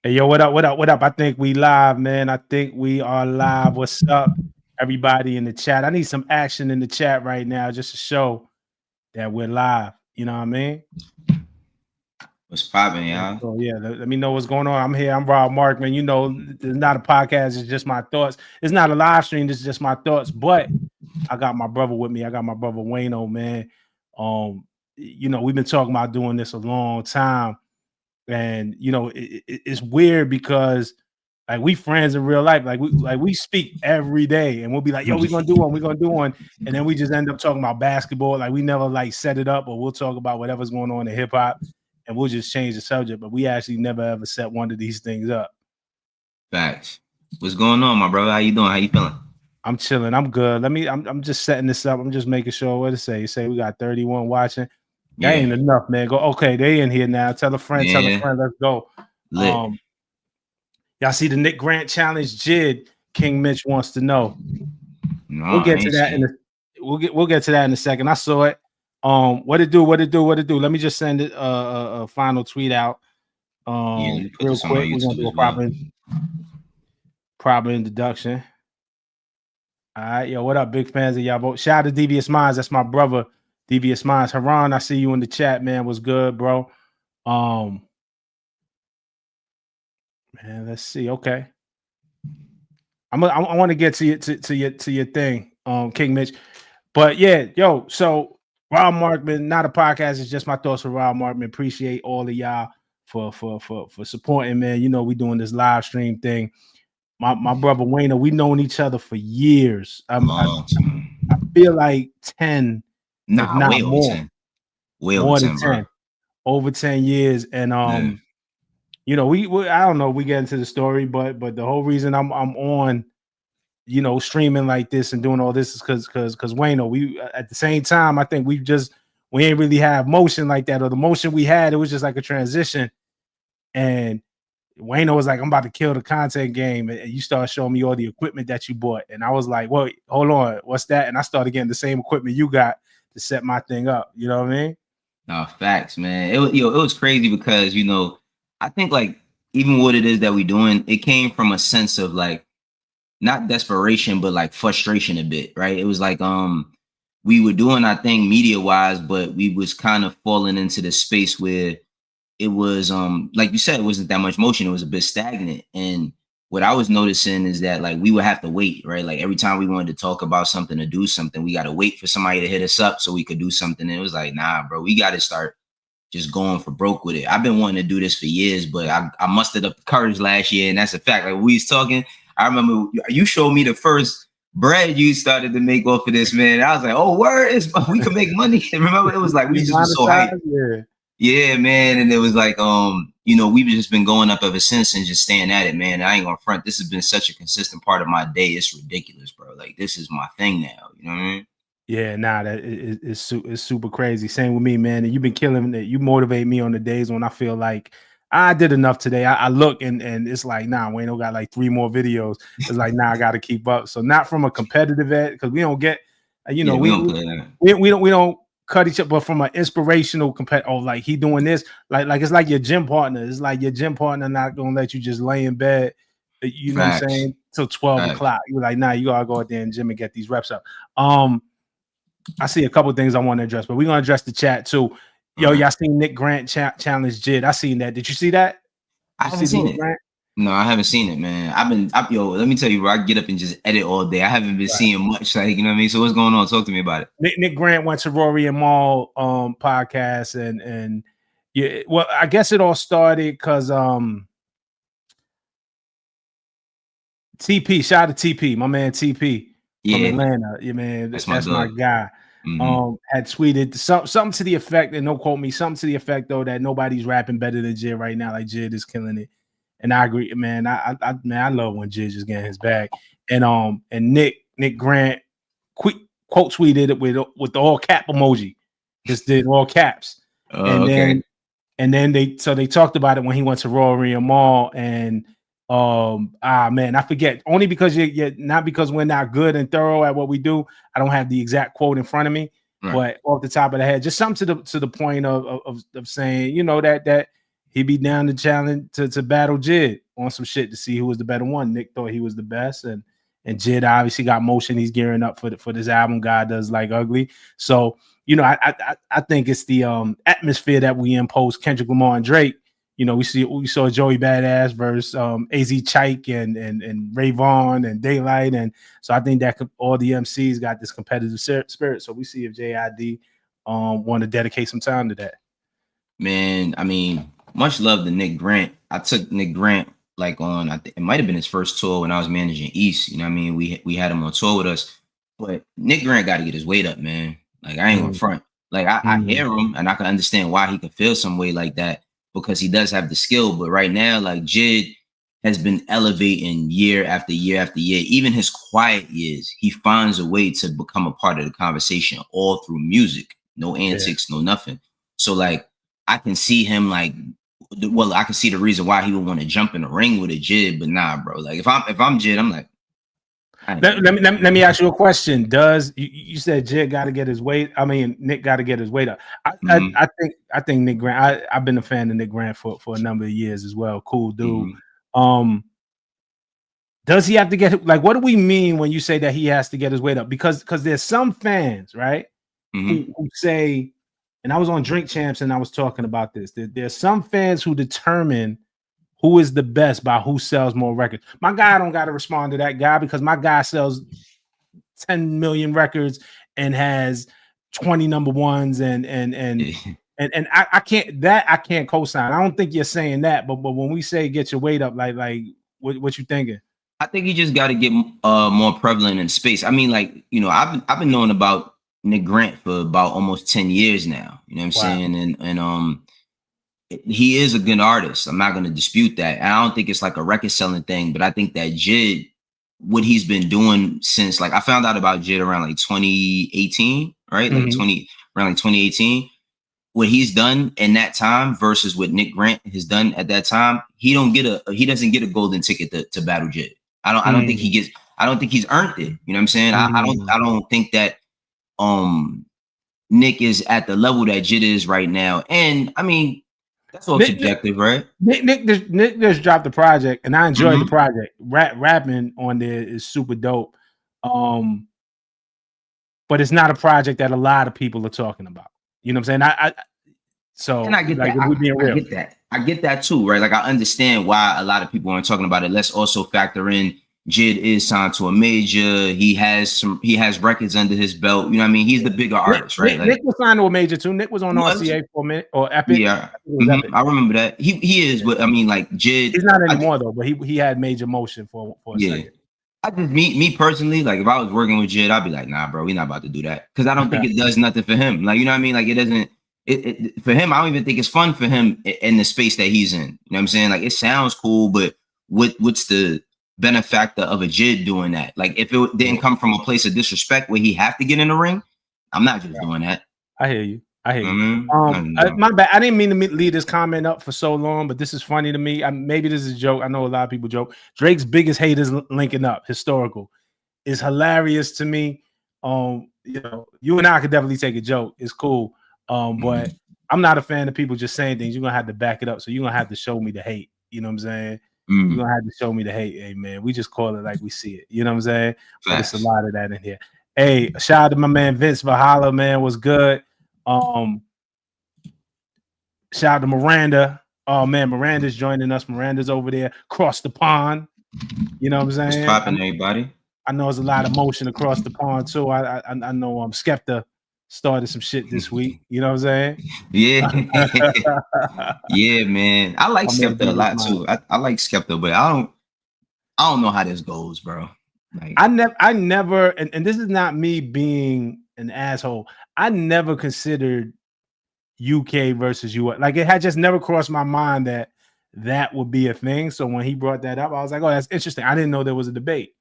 Hey, yo, what up? What up? What up? I think we live, man. I think we are live. What's up, everybody in the chat? I need some action in the chat right now just to show that we're live. You know what I mean? What's popping, y'all? So, yeah, let me know what's going on. I'm here. I'm Rob Markman. You know, it's not a podcast. It's just my thoughts. It's not a live stream. It's just my thoughts. But I got my brother with me. I got my brother Wayno, man. You know, we've been talking about doing this a long time. And you know it's weird because like we friends in real life, like we speak every day, and we'll be like, "Yo, we're gonna do one," and then we just end up talking about basketball. Like we never like set it up, or we'll talk about whatever's going on in hip hop, and we'll just change the subject. But we actually never ever set one of these things up. Facts. What's going on, my brother? How you doing? How you feeling? I'm chilling. I'm good. I'm just setting this up. I'm just making sure what to say. You say we got 31 watching. That ain't enough, man. Go. Okay, they in here now. Tell a friend. Tell a friend. Let's go. Lit. Y'all see the Nick Grant challenge? Jid King Mitch wants to know. No, we'll get to that we'll get to that in a second. I saw it. What it do? Let me just send it a final tweet out. Real quick. We're gonna do a proper introduction. All right, yo, what up, big fans of y'all both? Shout out to Devious Minds. That's my brother, Devious Minds. Haran, I see you in the chat, man. What's good, bro? Man, let's see. Okay, I want to get to your thing, King Mitch. But yeah, yo, so Rob Markman, not a podcast. It's just my thoughts for Rob Markman. Appreciate all of y'all for supporting, man. You know, we doing this live stream thing. My brother Wayno, we known each other for years. I feel like 10, if not way more. 10. Way more than 10, bro. Over 10 years. And you know, we I don't know if we get into the story, but the whole reason I'm on, you know, streaming like this and doing all this is because Wayno, we at the same time, I think we ain't really have motion like that, or the motion we had, it was just like a transition. And Wayno was like, I'm about to kill the content game. And you started showing me all the equipment that you bought. And I was like, well, hold on, what's that? And I started getting the same equipment you got to set my thing up. You know what I mean? No, facts, man. It was crazy because, you know, I think like even what it is that we doing, it came from a sense of like not desperation, but like frustration a bit, right? It was like we were doing our thing media wise, but we was kind of falling into the space where it was like you said, it wasn't that much motion. It was a bit stagnant. And what I was noticing is that like we would have to wait, right? Like every time we wanted to talk about something or do something, we got to wait for somebody to hit us up so we could do something. And it was like, nah, bro, we got to start just going for broke with it. I've been wanting to do this for years, but I mustered up the courage last year. And that's a fact. Like we was talking, I remember you showed me the first bread you started to make off of this, man. I was like, oh, word, we can make money. And remember, it was like we just was so hyped. Yeah, man. And it was like, you know, we've just been going up ever since and just staying at it, man. I ain't gonna front. This has been such a consistent part of my day. It's ridiculous, bro. Like this is my thing now. You know what I mean? Yeah, nah, that is super crazy. Same with me, man. And you've been killing it. You motivate me on the days when I feel like I did enough today. I look and it's like, nah, Wayno got like 3 more videos. It's like, nah, I got to keep up. So not from a competitive edge, because we don't get, you know, we don't cut each other, but from an inspirational competitive. Oh, like he doing this, like it's like your gym partner. It's like your gym partner not gonna let you just lay in bed. You know what I'm saying? Till 12 o'clock. You're like, nah, you gotta go out there and gym and get these reps up. I see a couple of things I want to address, but we're gonna address the chat too. Yo, y'all seen Nick Grant challenge Jid? I seen that. Did you see that? I haven't seen it. Grant? No, I haven't seen it, man. Yo, let me tell you, bro, I get up and just edit all day. I haven't been seeing much, like, you know what I mean? So what's going on? Talk to me about it. Nick Grant went to Rory and Mal podcast and yeah, well, I guess it all started because TP, shout out to TP, my man TP from Atlanta. Yeah, man, that's my guy. Had tweeted something to the effect, and don't quote me, something to the effect though that nobody's rapping better than Jid right now. Like Jid is killing it, and I agree, man. I love when Jid just getting his bag. And Nick Grant quote tweeted it with the all cap emoji, just did all caps, and then they talked about it when he went to Rory and Mal and. Man, I forget. Only because you're not because we're not good and thorough at what we do. I don't have the exact quote in front of me, but off the top of the head, just something to the point of saying, you know, that he'd be down to challenge to battle Jid on some shit to see who was the better one. Nick thought he was the best, and Jid obviously got motion. He's gearing up for this album. God Does Like Ugly. So I think it's the atmosphere that we impose. Kendrick Lamar and Drake. We saw Joey Badass versus AZ Chike and Ray Vaughn and Daylight, and so I think that all the MCs got this competitive spirit. So we see if JID want to dedicate some time to that. Man, I mean, much love to Nick Grant. I took Nick Grant like on, I think it might have been his first tour when I was managing East. You know what I mean? We had him on tour with us, but Nick Grant got to get his weight up, man. Like I ain't gonna front. Like I hear him and I can understand why he could feel some way like that because he does have the skill. But right now, like Jid has been elevating year after year after year. Even his quiet years, he finds a way to become a part of the conversation all through music. No antics, no nothing. So like I can see him like, well, I can see the reason why he would want to jump in the ring with a Jid, but nah, bro. Like if I'm Jid, I'm like. Let me ask you a question. Does you said Jid got to get his weight? I mean, Nick got to get his weight up. I think Nick Grant. I've been a fan of Nick Grant for a number of years as well. Cool dude. Does he have to get like? What do we mean when you say that he has to get his weight up? Because there's some fans, right, who say, and I was on Drink Champs and I was talking about this. There's some fans who determine who is the best by who sells more records. My guy don't got to respond to that guy because my guy sells 10 million records and has 20 number ones and I can't co-sign. I don't think you're saying that, but when we say get your weight up, like what you thinking? I think you just got to get more prevalent in space. I mean, like, I've been knowing about Nick Grant for about almost 10 years now. You know what I'm saying? And he is a good artist. I'm not going to dispute that. And I don't think it's like a record selling thing, but I think that Jid, what he's been doing since, like, I found out about Jid around like 2018, right? Like around like 2018. What he's done in that time versus what Nick Grant has done at that time, he doesn't get a golden ticket to battle Jid. I don't think he's earned it. You know what I'm saying? I don't think that Nick is at the level that Jid is right now. And I mean, that's all subjective, right? Nick just dropped the project, and I enjoyed the project. Rapping on there is super dope. But it's not a project that a lot of people are talking about. You know what I'm saying? And I get that. I get that too, right? Like I understand why a lot of people aren't talking about it. Let's also factor in Jid is signed to a major. He has records under his belt. You know what I mean? He's the bigger artist, right? Nick was signed to a major too. Nick was on RCA for a minute or Epic. Yeah, I remember that. He is, but I mean, like Jid. He's not anymore though. But he had major motion for a second. I just me personally, like if I was working with Jid, I'd be like, nah, bro, we're not about to do that because I don't think it does nothing for him. Like you know what I mean? Like it doesn't. It for him, I don't even think it's fun for him in the space that he's in. You know what I'm saying? Like it sounds cool, but what's the benefactor of a Jid doing that? Like if it didn't come from a place of disrespect where he have to get in the ring, I'm not just doing that. I hear you. My bad. I didn't mean to leave this comment up for so long, but this is funny to me. Maybe this is a joke. I know a lot of people joke. Drake's biggest haters linking up, historical, is hilarious to me. You and I could definitely take a joke. It's cool. But I'm not a fan of people just saying things. You're gonna have to back it up. So you're gonna have to show me the hate. You know what I'm saying? You're gonna have to show me the hate. Hey man, we just call it like we see it. You know what I'm saying? But it's a lot of that in here. Hey, shout out to my man Vince Valhalla, man, was good. Shout out to Miranda. Oh man, Miranda's joining us. Miranda's over there across the pond. You know what I'm saying? What's popping, everybody? I know there's a lot of motion across the pond too. I know Skepta started some shit this week. You know what I'm saying? Yeah. Yeah, man. I like Skepta a lot too. I like Skepta, but I don't know how this goes, bro. Like, I never, and this is not me being an asshole. I never considered UK versus US. Like it had just never crossed my mind that would be a thing. So when he brought that up, I was like, oh, that's interesting. I didn't know there was a debate.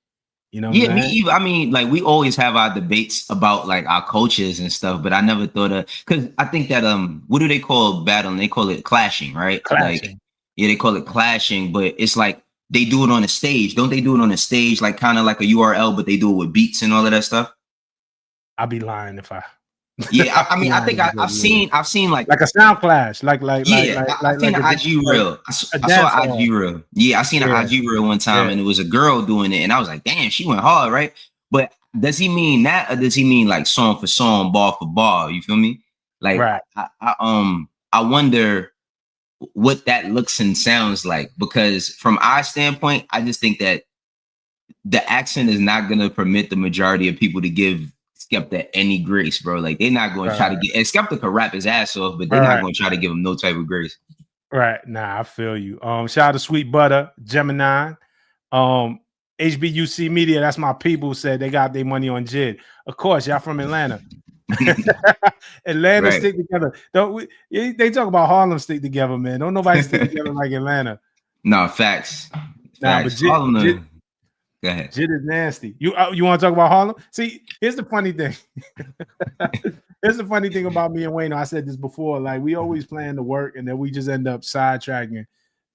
You know, yeah, me either. I mean, like we always have our debates about like our coaches and stuff, but I never thought of because I think that what do they call battling? They call it clashing, right? Clashing. Like, yeah, they call it clashing, but it's like they do it on a stage. Don't they do it on a stage, like kind of like a URL, but they do it with beats and all of that stuff? I'll be lying if I. Yeah, I mean, I think I've seen like a sound clash, like I seen an IG reel. I saw an IG reel. Yeah, I seen an IG reel one time, and it was a girl doing it, and I was like, damn, she went hard, right? But does he mean that, or does he mean like song for song, bar for bar? You feel me? Like, right. I wonder what that looks and sounds like, because from our standpoint, I just think that the accent is not gonna permit the majority of people to give Skepta any grace, bro. Like, they're not going to try to get, and Skepta could rap his ass off, but they're not going to try to give him no type of grace. Right. Nah, I feel you. Shout out to Sweet Butter, Gemini, HBUC Media. That's my people, said they got their money on Jid. Of course, y'all from Atlanta. Atlanta stick together. They talk about Harlem stick together, man. Don't nobody stick together like Atlanta. No, facts. Nah, but Jid, go ahead. Jid is nasty. You want to talk about Harlem? See, here's the funny thing. Here's the funny thing about me and Wayno. I said this before. Like, we always plan to work, and then we just end up sidetracking,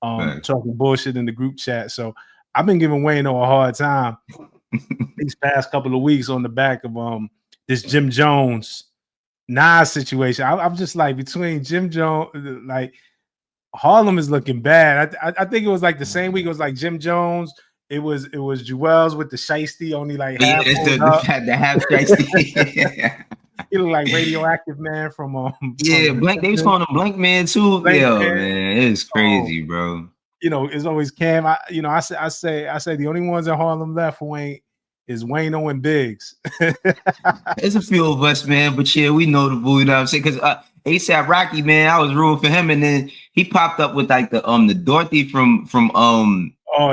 talking bullshit in the group chat. So I've been giving Wayno a hard time these past couple of weeks on the back of this Jim Jones Nas situation. I'm just like, between Jim Jones, like, Harlem is looking bad. I think it was like the same week. It was like Jim Jones. It was Jewels with the shiesty, only like half. Yeah, the half shiesty. He looked like Radioactive Man from Blank. They was calling him Blank Man too. Man, it's crazy, bro. You know, it's always Cam. I say the only ones in Harlem left who ain't is Wayno and Biggs. It's a few of us, man, but yeah, we notable. You know what I'm saying? Because ASAP Rocky, man, I was rooting for him, and then he popped up with like the Dorothy from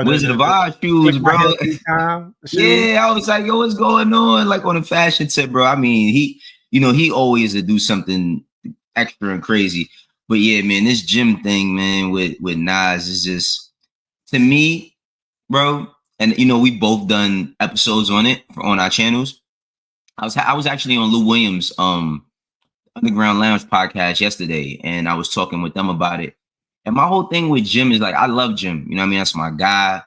Wizard of Oz shoes, bro. Yeah, I was like, yo, what's going on? Like, on a fashion tip, bro. I mean, he always to do something extra and crazy. But yeah, man, this gym thing, man, with Nas is just, to me, bro. And we both done episodes on it on our channels. I was actually on Lil Williams Underground Lounge podcast yesterday, and I was talking with them about it. And my whole thing with Jim is like, I love Jim. You know what I mean? That's my guy.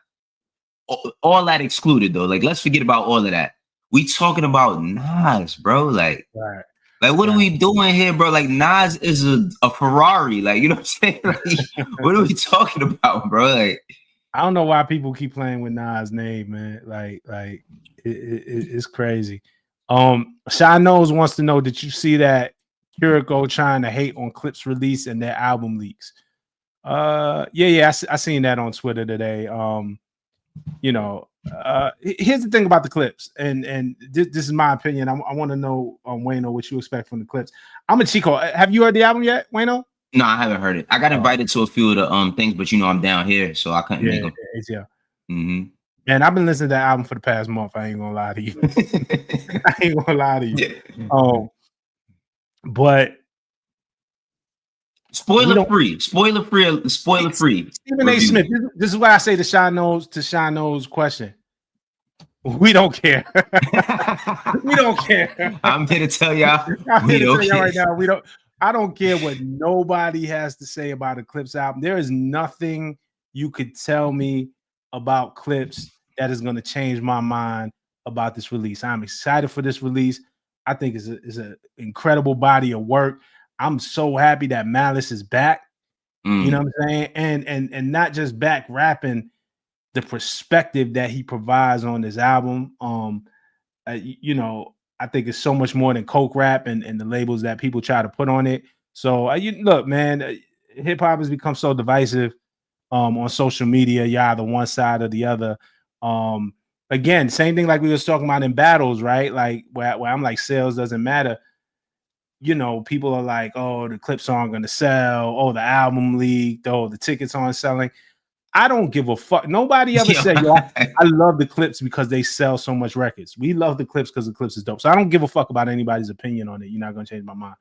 All that excluded, though. Like, let's forget about all of that. We talking about Nas, bro. Like, what are we doing here, bro? Like, Nas is a Ferrari. Like, you know what I'm saying? Like, what are we talking about, bro? Like, I don't know why people keep playing with Nas' name, man. Like it's crazy. Shy Knows wants to know, did you see that Kiriko trying to hate on Clipse release and their album leaks? I seen that on Twitter today. Here's the thing about the Clipse, and this is my opinion. I want to know, Wayno, what you expect from the Clipse. I'm a Chico. Have you heard the album yet, Wayno? No, I haven't heard it. I got invited to a few of the things, but I'm down here, so I couldn't make them. Yeah. Mm-hmm. Man, I've been listening to that album for the past month. I ain't gonna lie to you. But spoiler free. Stephen A. Smith. This is why I say to Shy Knows question. We don't care. We don't care. I'm here to tell y'all. Right now, I don't care what nobody has to say about a Clipse album. There is nothing you could tell me about Clipse that is going to change my mind about this release. I'm excited for this release. I think it's an incredible body of work. I'm so happy that Malice is back. You know what I'm saying? And not just back rapping, the perspective that he provides on this album. I think it's so much more than coke rap and the labels that people try to put on it. So look, man, hip hop has become so divisive on social media. You're either one side or the other. Again, same thing like we was talking about in battles, right? Like where I'm like, sales doesn't matter. People are like, oh, the Clipse aren't going to sell. Oh, the album leaked. Oh, the tickets aren't selling. I don't give a fuck. Nobody ever said, yo, I love the Clipse because they sell so much records. We love the Clipse because the Clipse is dope. So I don't give a fuck about anybody's opinion on it. You're not going to change my mind.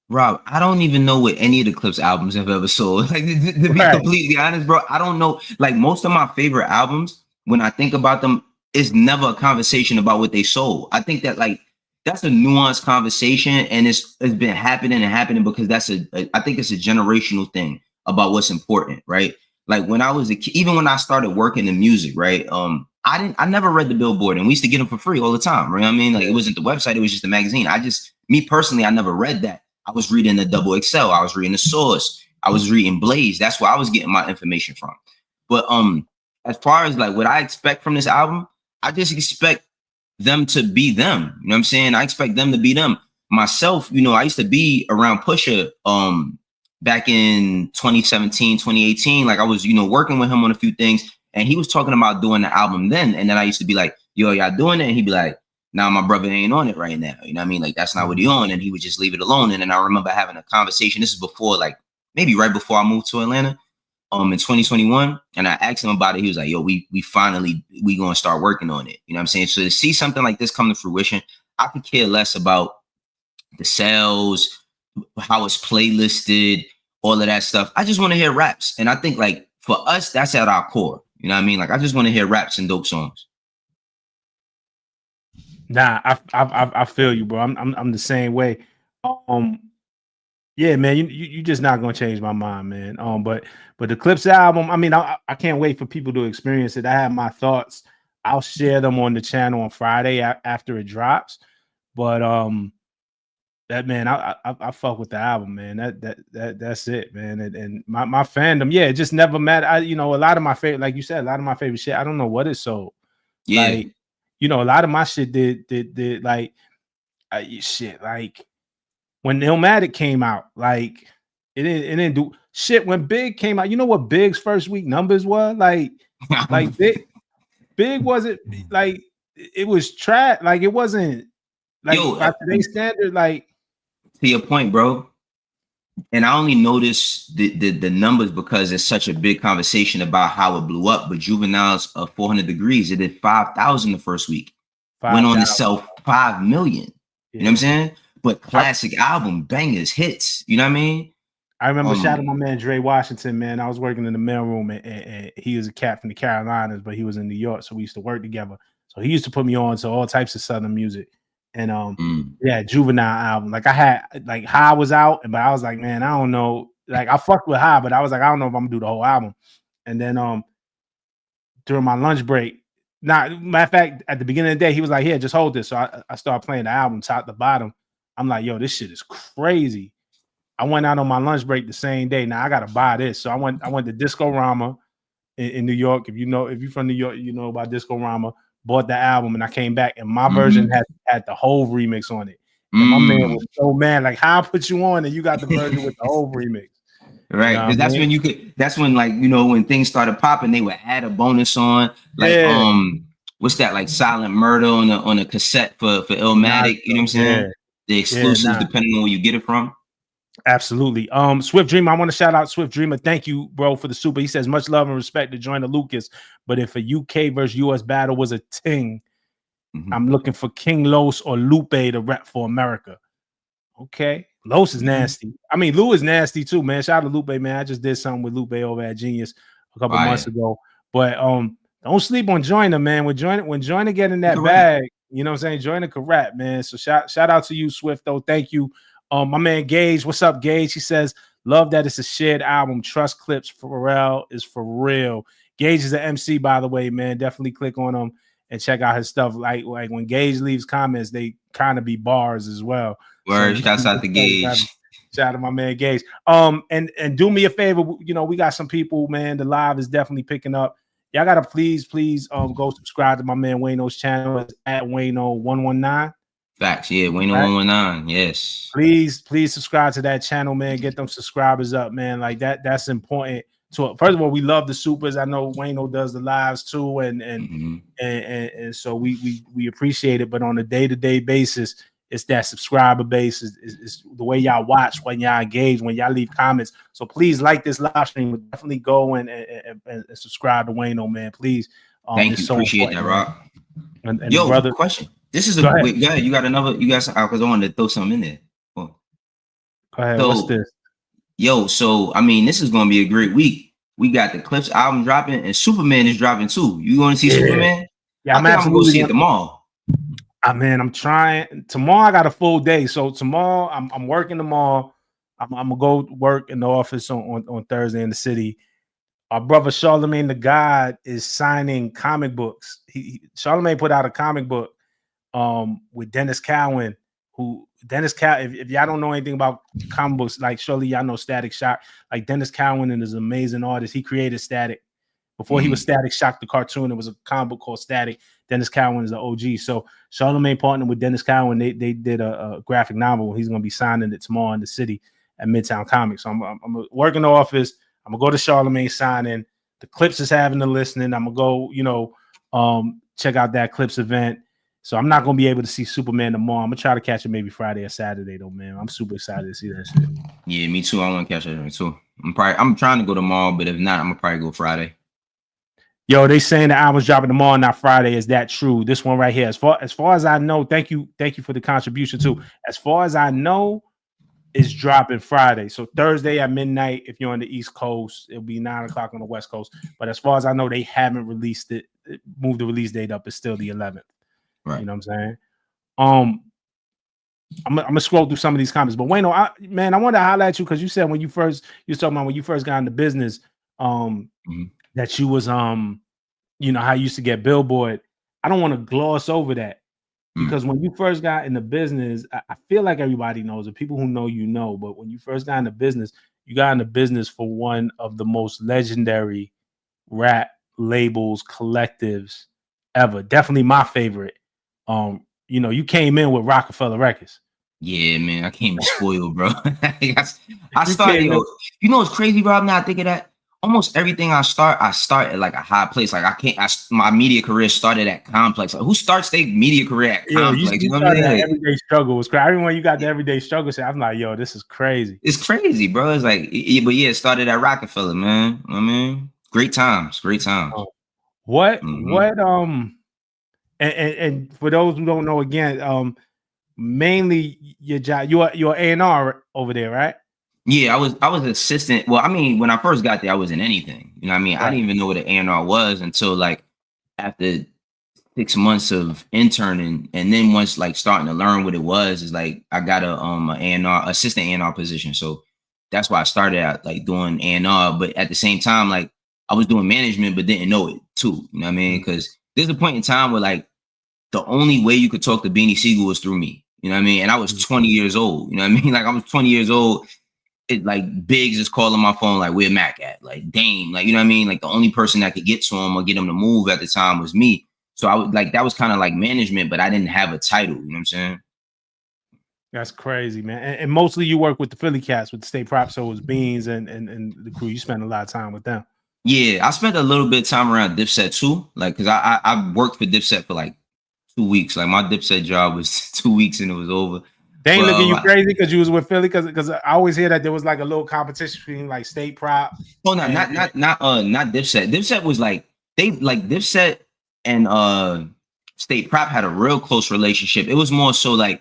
Rob, I don't even know what any of the Clipse albums have ever sold. Like, to be completely honest, bro, I don't know. Like, most of my favorite albums, when I think about them, it's never a conversation about what they sold. I think that, like, that's a nuanced conversation, and it's been happening because I think it's a generational thing about what's important, right? Like, when I was a kid, even when I started working in music, right? I never read the Billboard, and we used to get them for free all the time, right? I mean, like, it wasn't the website, it was just the magazine. I just me personally, I never read that. I was reading the Double XL. I was reading the Source. I was reading Blaze. That's where I was getting my information from. But as far as like what I expect from this album, I just expect them to be them. You know what I'm saying? I expect them to be them. Myself, you know, I used to be around Pusha back in 2017, 2018. Like I was, you know, working with him on a few things, and he was talking about doing the album then. And then I used to be like, yo, y'all doing it? And he'd be like, nah, my brother ain't on it right now. You know what I mean? Like that's not what he on. And he would just leave it alone. And then I remember having a conversation. This is before, like maybe right before I moved to Atlanta. In 2021, and I asked him about it. He was like, yo, we finally gonna start working on it. You know what I'm saying? So to see something like this come to fruition, I could care less about the sales, how it's playlisted, all of that stuff. I just want to hear raps. And I think like for us, that's at our core. You know what I mean? Like I just want to hear raps and dope songs. Nah, I feel you, bro. I'm the same way. Yeah, man, you just not gonna change my mind, man. But the Clipse album, I mean, I can't wait for people to experience it. I have my thoughts. I'll share them on the channel on Friday after it drops. But that man, I fuck with the album, man. That's it, man. And my fandom, yeah, it just never mattered. You know, a lot of my favorite, like you said, a lot of my favorite shit. I don't know what it sold. Yeah. Like, you know, a lot of my shit did like shit like. When Illmatic came out, like it didn't do shit. When Big came out, you know what Big's first week numbers were? Like Big wasn't like it was trash. Like it wasn't like by today's standard. Like to your point, bro. And I only noticed the numbers because it's such a big conversation about how it blew up. But Juvenile's 400 Degrees, it did 5,000 the first week. 5, went on to sell 5 million. You know what I'm saying? But classic album, bangers, hits. You know what I mean? I remember shout out my man Dre Washington, man. I was working in the mailroom and he was a cat from the Carolinas, but he was in New York, so we used to work together. So he used to put me on to all types of Southern music. And yeah, Juvenile album. Like I had like High was out, but I was like, man, I don't know. Like I fucked with High, but I was like, I don't know if I'm gonna do the whole album. And then during my lunch break, matter of fact, at the beginning of the day, he was like, here, just hold this. So I started playing the album top to bottom. I'm like, yo, this shit is crazy. I went out on my lunch break the same day. Now I gotta buy this. So I went to Disco-Rama in New York. If you're from New York, you know about Disco-Rama. Bought the album and I came back and my version had the whole remix on it. And my man was so mad, like, how I put you on and you got the version with the whole remix. Right. You know that's when you could, that's when like, you know, when things started popping, they would add a bonus on like what's that, like Silent Murder on a cassette for Illmatic, you know what I'm saying? Yeah. The exclusives depending on where you get it from. Absolutely. Swift Dreamer, I want to shout out Swift Dreamer. Thank you, bro, for the super. He says much love and respect to Joyner Lucas. But if a UK versus US battle was a thing, I'm looking for King Los or Lupe to rep for America. Okay. Los is nasty. I mean, Lou is nasty too, man. Shout out to Lupe, man. I just did something with Lupe over at Genius a couple months ago. But don't sleep on Joyner, man. When Joyner get in that bag, you know what I'm saying? Joyner can rap, man. So shout out to you, Swift, though. Thank you. My man Gage, what's up, Gage? He says, love that it's a shared album. Trust Clipse Pharrell is for real. Gage is an MC, by the way, man. Definitely click on him and check out his stuff. Like when Gage leaves comments, they kind of be bars as well. Word, so shouts out to Gage. Shout out to my man Gage. And do me a favor, you know, we got some people, man. The live is definitely picking up. Y'all gotta please go subscribe to my man Wayno's channel. It's at Wayno119. Facts, yeah, Wayno119, yes. Please subscribe to that channel, man. Get them subscribers up, man. Like that's important. So first of all, we love the supers. I know Wayno does the lives too, and so we appreciate it. But on a day-to-day basis, it's that subscriber base. Is the way y'all watch, when y'all engage, when y'all leave comments. So please like this live stream. Definitely go and subscribe to Wayno, man. Please. Thank you. So appreciate that, Roc. And yo, brother, question. This is a quick guy. You got because I wanted to throw something in there. Go ahead. So, what's this? Yo, so I mean, this is gonna be a great week. We got the Clipse album dropping, and Superman is dropping too. You going to see Superman? Yeah, I'm gonna go see it at the mall. Man, I'm trying. Tomorrow I got a full day, so tomorrow I'm working tomorrow. I'm gonna go work in the office on Thursday in the city. Our brother Charlemagne the God is signing comic books. Charlemagne put out a comic book with Dennis Cowan, who Dennis Cowan, if y'all don't know anything about comic books, like surely y'all know Static Shock. Like Dennis Cowan is an amazing artist. He created Static. Before he was Static Shock, the cartoon, it was a comic book called Static. Dennis Cowan is the OG. So Charlamagne partnered with Dennis Cowan. They did a graphic novel. He's going to be signing it tomorrow in the city at Midtown Comics. So I'm working the office. I'm going to go to Charlamagne signing. The Clipse is having the listening. I'm going to go, check out that Clipse event. So I'm not going to be able to see Superman tomorrow. I'm going to try to catch it maybe Friday or Saturday, though, man. I'm super excited to see that shit. Yeah, me too. I want to catch it too. I'm trying to go tomorrow, but if not, I'm going to probably go Friday. Yo, they saying the album's dropping tomorrow, not Friday. Is that true? This one right here. As far as I know, thank you for the contribution too. As far as I know, it's dropping Friday. So Thursday at midnight, if you're on the East Coast, it'll be 9 o'clock on the West Coast. But as far as I know, they haven't released it, moved the release date up. It's still the 11th. Right. You know what I'm saying? I'm gonna scroll through some of these comments. But Wayno, I want to highlight you because you said you were talking about when you first got into business, that you was how you used to get Billboard. I don't want to gloss over that because when you first got into business, I feel like everybody knows, the people who know you know, but when you first got into business, you got into business for one of the most legendary rap labels, collectives ever. Definitely my favorite. You came in with Roc-A-Fella Records. Yeah, man, I came spoiled, bro. I started, it's crazy, Rob. Now I think of that. Almost everything I start at like a high place. Like my media career started at Complex. Like, who starts their media career at Complex? You know what I mean? Everyday struggle was crazy. I remember when you got the everyday struggle shit, I'm like, yo, this is crazy. It's crazy, bro. It's like, but yeah, it started at Roc-A-Fella, man. I mean, great times. And for those who don't know, again, mainly your job, you're A&R over there, right? Yeah, I was assistant. Well, I mean, when I first got there, I wasn't anything. You know what I mean? Right. I didn't even know what an A&R was until like after 6 months of interning, and then once like starting to learn what it was, is like I got a A&R assistant A&R position. So that's why I started out like doing A&R, but at the same time, like I was doing management, but didn't know it too. You know what I mean? Because there's a point in time where like the only way you could talk to Beanie Siegel was through me. You know what I mean? And I was 20 years old. You know what I mean? Like I was 20 years old. It like Biggs is calling my phone, like, where Mac at? Like Dame, like, you know what I mean? Like the only person that could get to him or get him to move at the time was me. So I would like, that was kind of like management, but I didn't have a title. You know what I'm saying? That's crazy, man. And mostly you work with the Philly cats with the State Prop, so it was Beans and the crew. You spent a lot of time with them. Yeah, I spent a little bit of time around Dipset too. Like, cause I worked for Dipset for like 2 weeks. Like my Dipset job was 2 weeks and it was over. They ain't looking you crazy because you was with Philly, because I always hear that there was like a little competition between like State Prop. Oh no, not Dipset. Dipset was like Dipset and State Prop had a real close relationship. It was more so like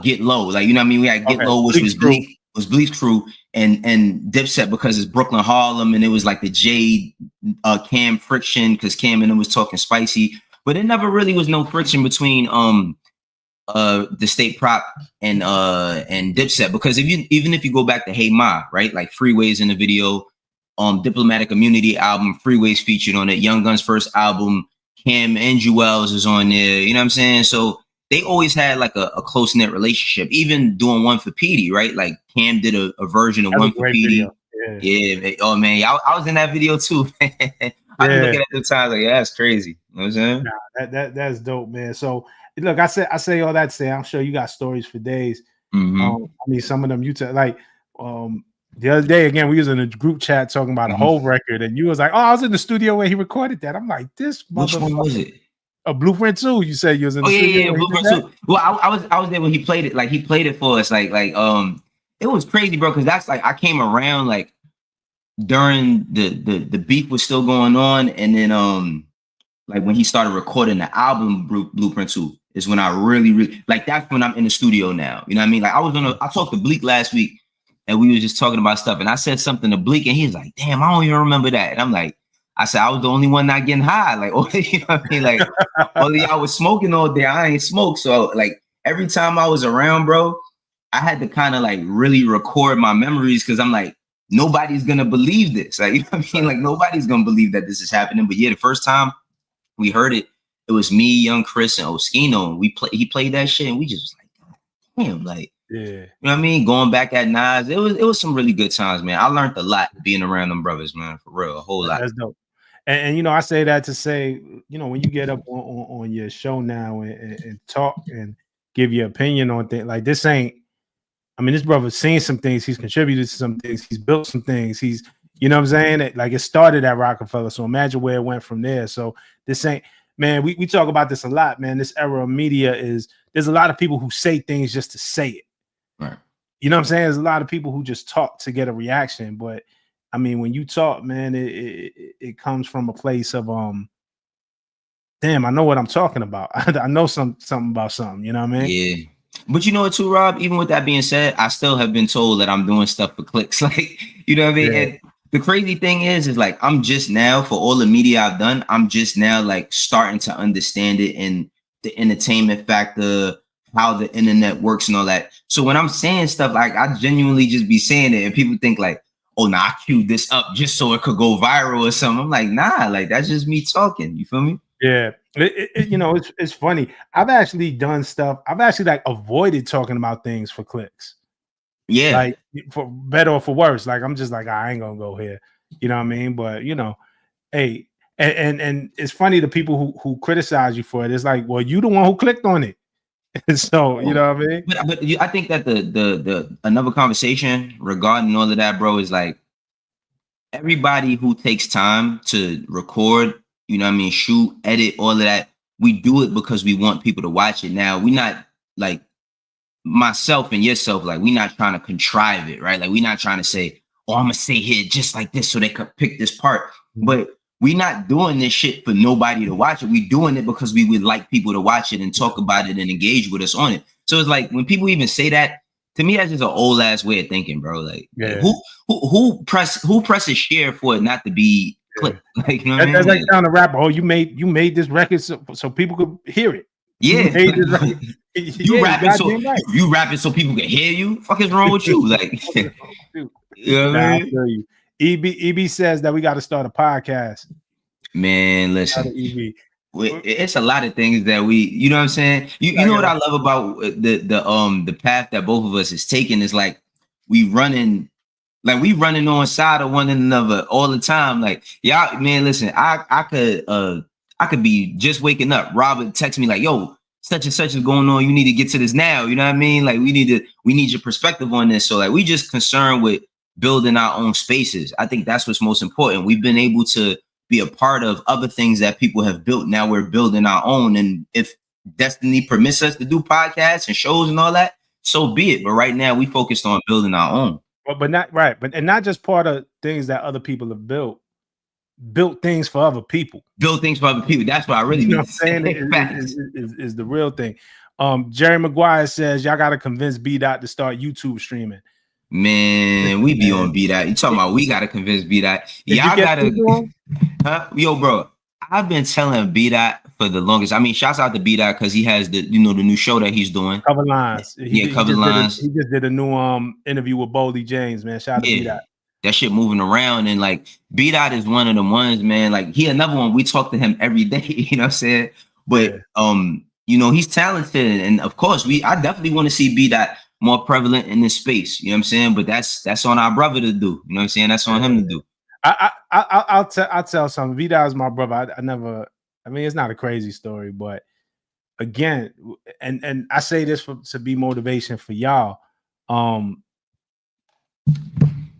Get Low, like, you know what I mean? We had Get Low, which was Bleak's crew, and Dipset because it's Brooklyn Harlem, and it was like the Jade Cam friction because Cam and them was talking spicy, but it never really was no friction between the State Prop and Dipset, because even if you go back to Hey Ma, right, like Freeways in the video, Diplomatic Immunity album, Freeways featured on it, Young Gun's first album, Cam and Jewels is on there, you know what I'm saying? So they always had like a close-knit relationship, even doing One for Petey, right? Like Cam did a version of One for Petey. Yeah. Oh man, I was in that video too. I was looking at the time like, yeah, that's crazy. You know what I'm saying? Nah, that's dope, man. So look, I say all that to say, I'm sure you got stories for days. I mean, some of them you tell, like the other day, again, we was in a group chat talking about a whole record, and you was like, "Oh, I was in the studio when he recorded that." I'm like, "This which one was it? A Blueprint 2. You said you was in the studio. Yeah, Blueprint 2. Well, I was there when he played it. Like he played it for us. Like it was crazy, bro. Because that's like I came around like during the beef was still going on, and then like when he started recording the album Blueprint 2 is when I really like, that's when I'm in the studio now. You know what I mean? Like I talked to Bleak last week and we were just talking about stuff, and I said something to Bleak and he's like, damn, I don't even remember that. And I'm like, I said, I was the only one not getting high. Like, oh, you know what I mean? Like, only I was smoking all day. I ain't smoked. So like every time I was around, bro, I had to kind of like really record my memories, because I'm like, nobody's gonna believe this. Like, you know what I mean? Like nobody's gonna believe that this is happening. But yeah, the first time we heard it, it was me, Young Chris, and Oskino, and he played that shit, and we just was like, damn, like, Yeah. you know what I mean? Going back at Nas, it was some really good times, man. I learned a lot being around them brothers, man, for real, a whole lot. That's dope. And you know, I say that to say, you know, when you get up on your show now and talk and give your opinion on things, like this ain't, I mean, this brother's seen some things, he's contributed to some things, he's built some things, he's, you know what I'm saying? Like it started at Roc-A-Fella, so imagine where it went from there. So this ain't, man, we talk about this a lot, man. This era of media is, there's a lot of people who say things just to say it. Right. You know what I'm saying? There's a lot of people who just talk to get a reaction, but I mean, when you talk, man, it comes from a place of damn, I know what I'm talking about. I know something about something, you know what I mean? Yeah. But you know what, too, Rob? Even with that being said, I still have been told that I'm doing stuff for clicks. Like, you know what I mean? Yeah. And the crazy thing is like I'm just now, for all the media I've done, I'm just now like starting to understand it and the entertainment factor, how the internet works and all that. So when I'm saying stuff, like I genuinely just be saying it and people think like, oh, nah, I queued this up just so it could go viral or something. I'm like, nah, like that's just me talking. You feel me? Yeah. You know, it's funny. I've actually done stuff. I've actually like avoided talking about things for clicks. Yeah. Like for better or for worse. Like I'm just like, I ain't gonna go here. You know what I mean? But you know, hey, and it's funny the people who criticize you for it. It's like, well, you the one who clicked on it. So you know what I mean? But I think that the another conversation regarding all of that, bro, is like everybody who takes time to record, you know what I mean, shoot, edit, all of that, we do it because we want people to watch it. Now, we're not like myself and yourself, like we're not trying to contrive it, right? Like we're not trying to say, oh, I'm gonna say here just like this so they could pick this part. But we're not doing this shit for nobody to watch it. We're doing it because we would like people to watch it and talk about it and engage with us on it. So it's like when people even say that, to me, that's just an old ass way of thinking, bro. Like, Yeah. like who presses share for it not to be clicked? Like, you know what I mean? That's like telling a rapper, oh, you made this record so people could hear it. Yeah. You rapping so right. you rapping so people can hear you. Fuck is wrong with you? Like, you know what I mean? EB says that we got to start a podcast. Man, listen, it's a lot of things that we, you know what I'm saying? You know what I love about the path that both of us is taking is like we running on side of one another all the time. Like, y'all, man, listen, I could be just waking up. Robert text me like, yo, such and such is going on. You need to get to this now. You know what I mean? Like we need your perspective on this. So like we just concerned with building our own spaces. I think that's what's most important. We've been able to be a part of other things that people have built. Now we're building our own. And if destiny permits us to do podcasts and shows and all that, so be it. But right now we focused on building our own. But not right. And not just part of things that other people have built things for other people. Build things for other people. That's what I really mean. Saying is the real thing. Jerry Maguire says y'all got to convince B-Dot to start YouTube streaming. Man, we be on B-Dot. You talking about we got to convince B-Dot. Y'all got to. Huh? Yo, bro, I've been telling B-Dot for the longest. I mean, shouts out to B-Dot because he has the new show that he's doing. Cover Lines. Cover Lines. He just did a new interview with Boldy James, man. Shout out to B-Dot. That shit moving around, and like B-Dot is one of the ones, man. Like he another one. We talk to him every day, you know what I'm saying? But you know, he's talented, and of course, I definitely want to see B-Dot more prevalent in this space. You know what I'm saying? But that's on our brother to do. You know what I'm saying? That's on him to do. I'll tell something. B-Dot is my brother. I never. I mean, it's not a crazy story, but again, and I say this to be motivation for y'all.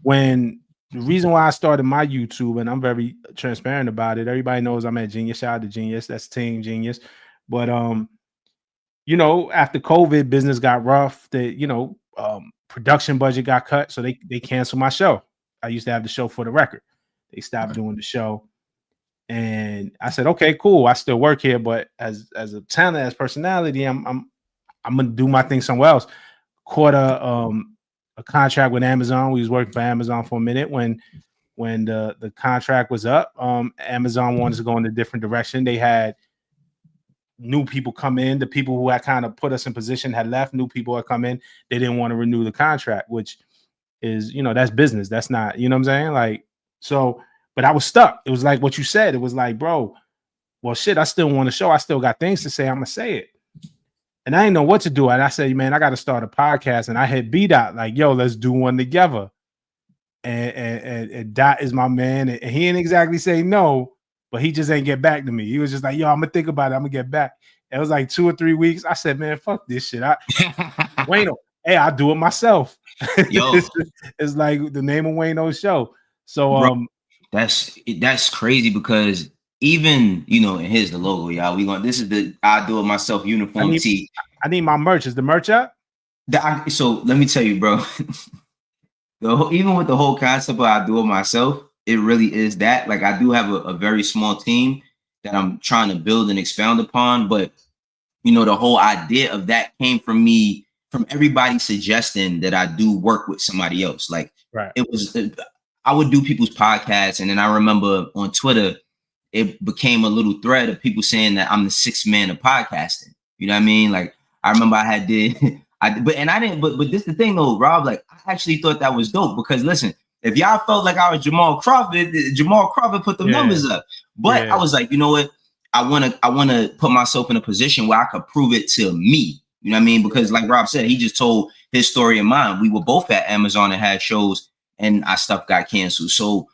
When the reason why I started my YouTube, and I'm very transparent about it, everybody knows I'm at Genius. Shout out to Genius. That's Team Genius. But you know, after COVID, business got rough. Production budget got cut, so they canceled my show. I used to have the show For the Record. They stopped doing the show, and I said, okay, cool. I still work here, but as a talent, as personality, I'm gonna do my thing somewhere else. Caught a contract with Amazon. We was working for Amazon for a minute when the contract was up. Amazon wanted to go in a different direction. They had new people come in. The people who had kind of put us in position had left. New people had come in. They didn't want to renew the contract, which is, you know, that's business. That's not, you know what I'm saying? Like, so, but I was stuck. It was like what you said. It was like, bro, well, shit, I still want to show. I still got things to say. I'm gonna say it. And I didn't know what to do. And I said, man, I got to start a podcast. And I had B-Dot like, yo, let's do one together. And Dot is my man. And he didn't exactly say no, but he just ain't get back to me. He was just like, yo, I'm gonna think about it. I'm gonna get back. It was like 2 or 3 weeks. I said, man, fuck this shit. Wayno, hey, I'll do it myself. Yo, it's like the name of Wayno's show. So bro, that's crazy because even and here's the logo, y'all. This is the I do it myself uniform tee. I need my merch. Is the merch up? So let me tell you, bro. Even with the whole concept of I do it myself, it really is that. Like I do have a very small team that I'm trying to build and expound upon, but the whole idea of that came from me, from everybody suggesting that I do work with somebody else. Like It was, I would do people's podcasts, and then I remember on Twitter, it became a little thread of people saying that I'm the sixth man of podcasting. You know what I mean? Like I remember I didn't. But this is the thing though, Rob. Like I actually thought that was dope because listen, if y'all felt like I was Jamal Crawford put the numbers up. But I was like, you know what? I wanna put myself in a position where I could prove it to me. You know what I mean? Because like Rob said, he just told his story and mine. We were both at Amazon and had shows, and our stuff got canceled. So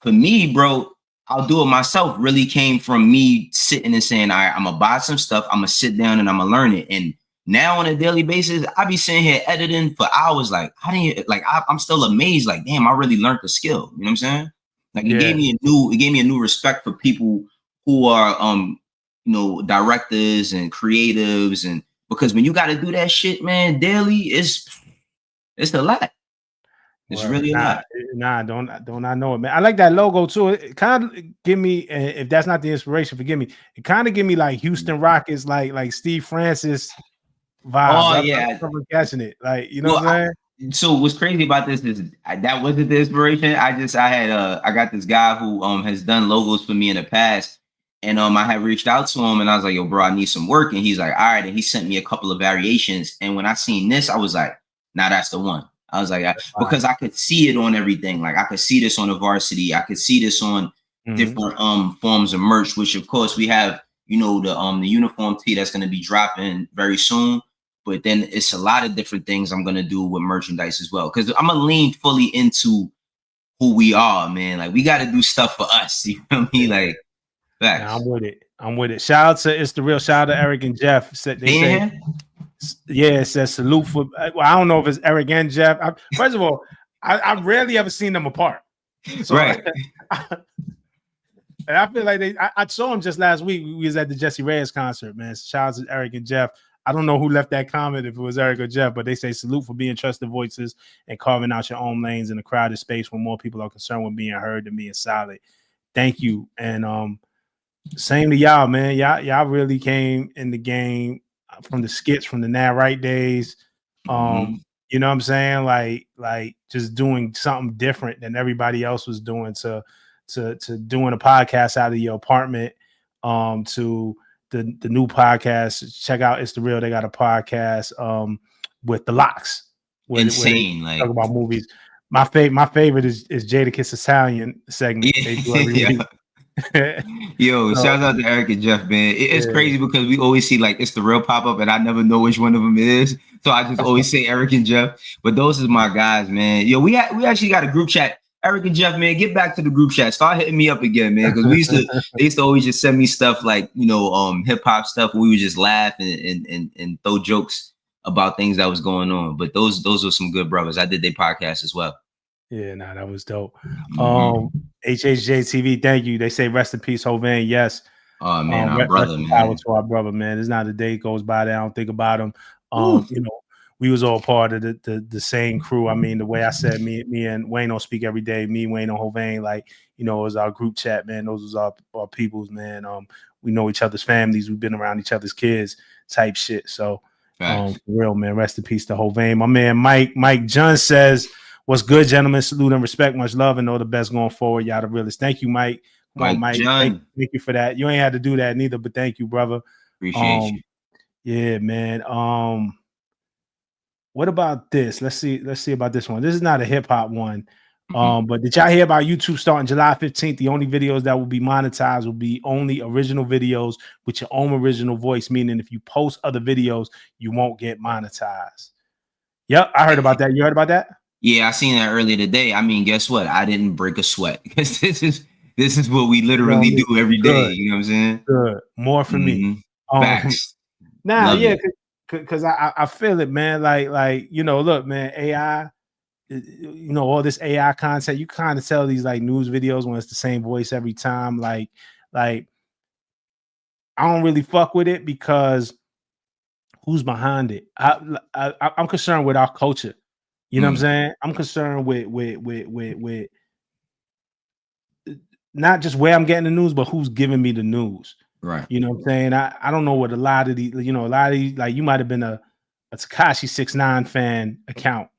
for me, bro, I'll do it myself really came from me sitting and saying, all right, I'm gonna buy some stuff, I'm gonna sit down and I'm gonna learn it. And now on a daily basis, I be sitting here editing for hours. Like, I'm still amazed. Like, damn, I really learned the skill. You know what I'm saying? Like, it gave me a new respect for people who are, directors and creatives, and because when you got to do that shit, man, daily, it's a lot. It's really a lot. Don't I know it, man. I like that logo too. It kind of give me, if that's not the inspiration, forgive me. It kind of give me like Houston Rockets, like Steve Francis vibes. Oh yeah, I'm catching it. Like what I'm saying. So what's crazy about this is that wasn't the inspiration. I got this guy who has done logos for me in the past, and I had reached out to him and I was like, yo, bro, I need some work, and he's like, all right, and he sent me a couple of variations, and when I seen this, I was like, nah, that's the one. I was like, because I could see it on everything. Like I could see this on the varsity. I could see this on different forms of merch, which of course we have, the uniform tee that's going to be dropping very soon. But then it's a lot of different things I'm going to do with merchandise as well. Because I'm going to lean fully into who we are, man. Like we got to do stuff for us. You feel me? Like, facts. Nah, I'm with it. Shout out to It's the Real. Shout out to Eric and Jeff. It says salute for. Well, I don't know if it's Eric and Jeff. First of all, I rarely ever seen them apart. So, right. And I feel like I saw them just last week. We was at the Jesse Reyes concert, man. Shout out to Eric and Jeff. I don't know who left that comment, if it was Eric or Jeff, but they say salute for being trusted voices and carving out your own lanes in a crowded space where more people are concerned with being heard than being solid. Thank you. And same to y'all, man. Y'all really came in the game from the skits from the Now Right days. You know what I'm saying? Like just doing something different than everybody else was doing to doing a podcast out of your apartment, to the new podcast. Check out It's the Real. They got a podcast with the Locks. Insane. Where talk about movies. My favorite is Jadakiss Italian segment. Yeah. They do every week. Yo, shout out to Eric and Jeff, man. It's crazy because we always see like It's the Real pop up, and I never know which one of them it is. So I just always say Eric and Jeff. But those is my guys, man. Yo, we actually got a group chat. Eric and Jeff, man, get back to the group chat. Start hitting me up again, man. Because they used to always just send me stuff like hip hop stuff. We would just laugh and throw jokes about things that was going on. But those were some good brothers. I did their podcast as well. Yeah, that was dope. HHJ TV, thank you. They say rest in peace, Hovain. Yes. Oh man, our brother, man. To our brother, man. There's not a day goes by that I don't think about him. We was all part of the same crew. I mean, the way I said, me and Wayno speak every day. Me, Wayno, Hovain, like it was our group chat, man. Those was our peoples, man. We know each other's families. We've been around each other's kids, type shit. So, for real, man. Rest in peace to Hovain. My man, Mike John says, "What's good, gentlemen? Salute and respect, much love, and all the best going forward. Y'all the realest." Thank you, Mike. Come on, Mike. Thank you for that. You ain't had to do that neither, but thank you, brother. Appreciate you. Yeah, man. What about this? Let's see about this one. This is not a hip hop one. But did y'all hear about YouTube starting July 15th? The only videos that will be monetized will be only original videos with your own original voice, meaning if you post other videos, you won't get monetized. Yep, I heard about that. You heard about that? Yeah, I seen that earlier today. I mean, guess what? I didn't break a sweat because this is what we literally do every day. Good, You know what I'm saying? good. More for me. Facts. Now, Love yeah, it. because I feel it, man. Like look, man, AI. All this AI content, you kind of tell these like news videos when it's the same voice every time. Like I don't really fuck with it because who's behind it? I'm concerned with our culture. You know what I'm saying? I'm concerned with not just where I'm getting the news, but who's giving me the news. Right. You know what I'm saying? I don't know what a lot of these, like you might have been a Tekashi 6ix9ine fan account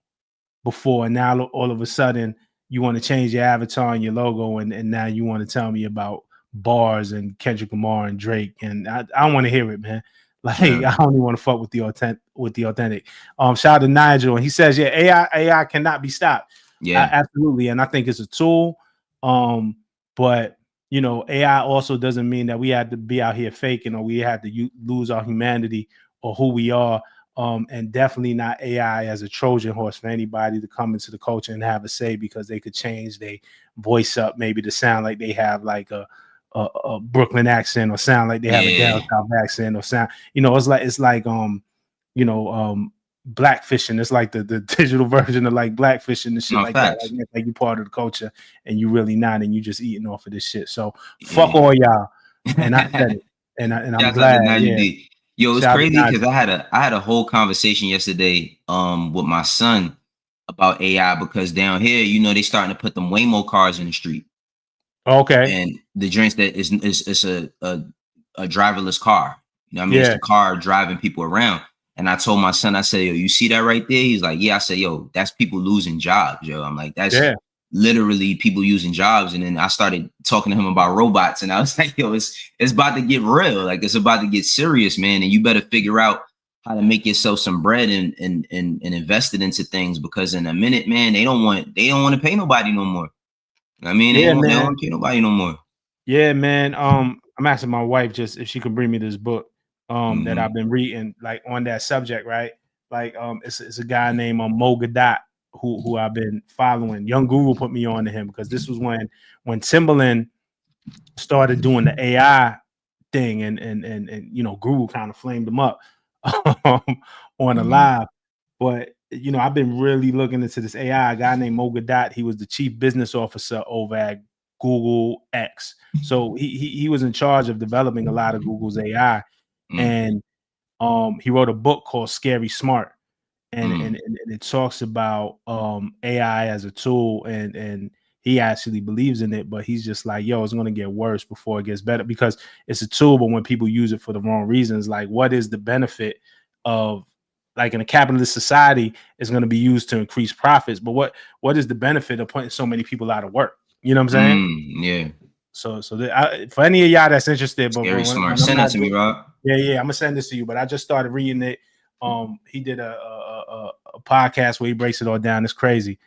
before, and now all of a sudden you want to change your avatar and your logo, and now you want to tell me about bars and Kendrick Lamar and Drake, and I don't want to hear it, man. Like I don't even want to fuck with the authentic. Shout out to Nigel, and he says, yeah, AI cannot be stopped. Yeah, absolutely, and I think it's a tool. But AI also doesn't mean that we have to be out here faking, or we have to lose our humanity or who we are. And definitely not AI as a Trojan horse for anybody to come into the culture and have a say, because they could change their voice up maybe to sound like they have like a Brooklyn accent, or sound like they have a down south accent, or sound, it's like blackfishing. It's like the digital version of like blackfishing and shit like that. Like you part of the culture and you really not, and you just eating off of this shit. So fuck all y'all. And I said it. And I'm glad. Yeah. Yo, it's crazy because I had a whole conversation yesterday with my son about AI, because down here, they starting to put them Waymo cars in the street. Okay. And the drinks that is a driverless car. You know what I mean? It's the car driving people around. And I told my son, I said, yo, you see that right there? He's like, yeah. I said, yo, that's people losing jobs, yo. I'm like, that's literally people using jobs. And then I started talking to him about robots, and I was like, yo, it's about to get real. Like, it's about to get serious, man. And you better figure out how to make yourself some bread and invest it into things, because in a minute, man, they don't want to pay nobody no more. I mean, they don't want to pay nobody no more. Yeah, man. I'm asking my wife just if she can bring me this book that I've been reading, like on that subject, right? Like it's a guy named Mo Gadat who I've been following. Young Guru put me on to him, because this was when Timbaland started doing the AI thing, and Guru kind of flamed him up on a live. But I've been really looking into this AI. A guy named Mo Gadat. He was the chief business officer over at Google X. So he was in charge of developing a lot of Google's AI. And he wrote a book called Scary Smart. And it talks about AI as a tool, and he actually believes in it, but he's just like, yo, it's going to get worse before it gets better, because it's a tool, but when people use it for the wrong reasons, like what is the benefit of, like in a capitalist society, it's going to be used to increase profits, but what is the benefit of putting so many people out of work? You know what I'm saying? Yeah. So for any of y'all that's interested, but Scary Smart, send that to me, Rob. Yeah, I'm gonna send this to you. But I just started reading it. He did a podcast where he breaks it all down. It's crazy.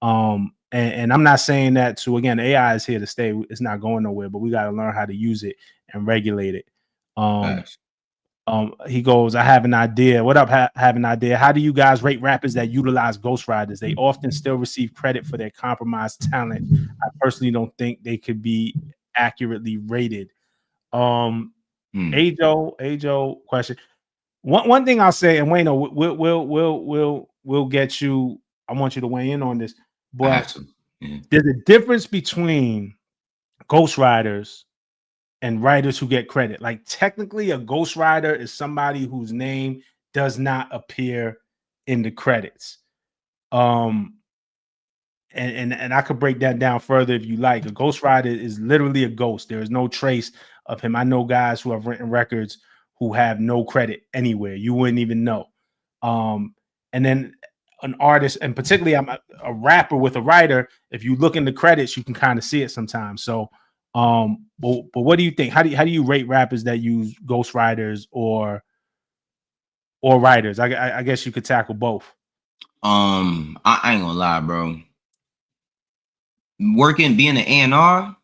And I'm not saying that to, again, AI is here to stay. It's not going nowhere, but we got to learn how to use it and regulate it. He goes, I have an idea. What up? Have an idea. How do you guys rate rappers that utilize ghostwriters? They often still receive credit for their compromised talent. I personally don't think they could be accurately rated. Ajo question. One thing I'll say, and Wayno, we'll get you. I want you to weigh in on this, but there's a difference between ghostwriters and writers who get credit. Like technically, a ghostwriter is somebody whose name does not appear in the credits. And I could break that down further if you like. A ghostwriter is literally a ghost. There is no trace of him. I know guys who have written records who have no credit anywhere. You wouldn't even know. And then an artist, and particularly I'm a rapper with a writer, if you look in the credits, you can kind of see it sometimes. So but what do you think? How do you rate rappers that use ghostwriters or writers? I guess you could tackle both. I ain't gonna lie, bro. being an A&R,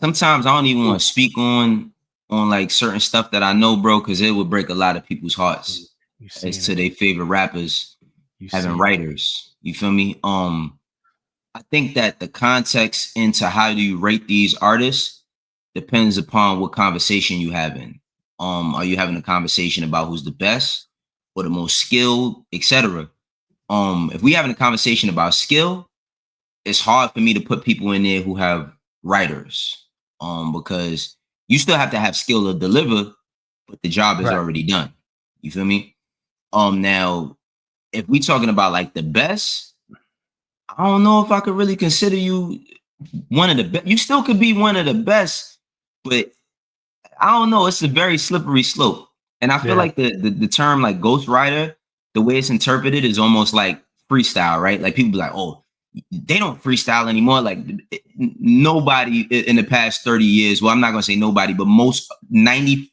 sometimes I don't even want to speak on like certain stuff that I know, bro, because it would break a lot of people's hearts as to their favorite rappers having writers. You feel me? I think that the context into how do you rate these artists depends upon what conversation you having. Are you having a conversation about who's the best or the most skilled, etc.? If we having a conversation about skill, it's hard for me to put people in there who have writers. Because you still have to have skill to deliver, but the job is already done. You feel me? Now, if we talking about like the best, I don't know if I could really consider you one of the best. You still could be one of the best, but I don't know. It's a very slippery slope. And I feel like the term like ghostwriter, the way it's interpreted is almost like freestyle, right? Like people be like, oh, they don't freestyle anymore. Like nobody in the past 30 years, well, I'm not going to say nobody, but most 99%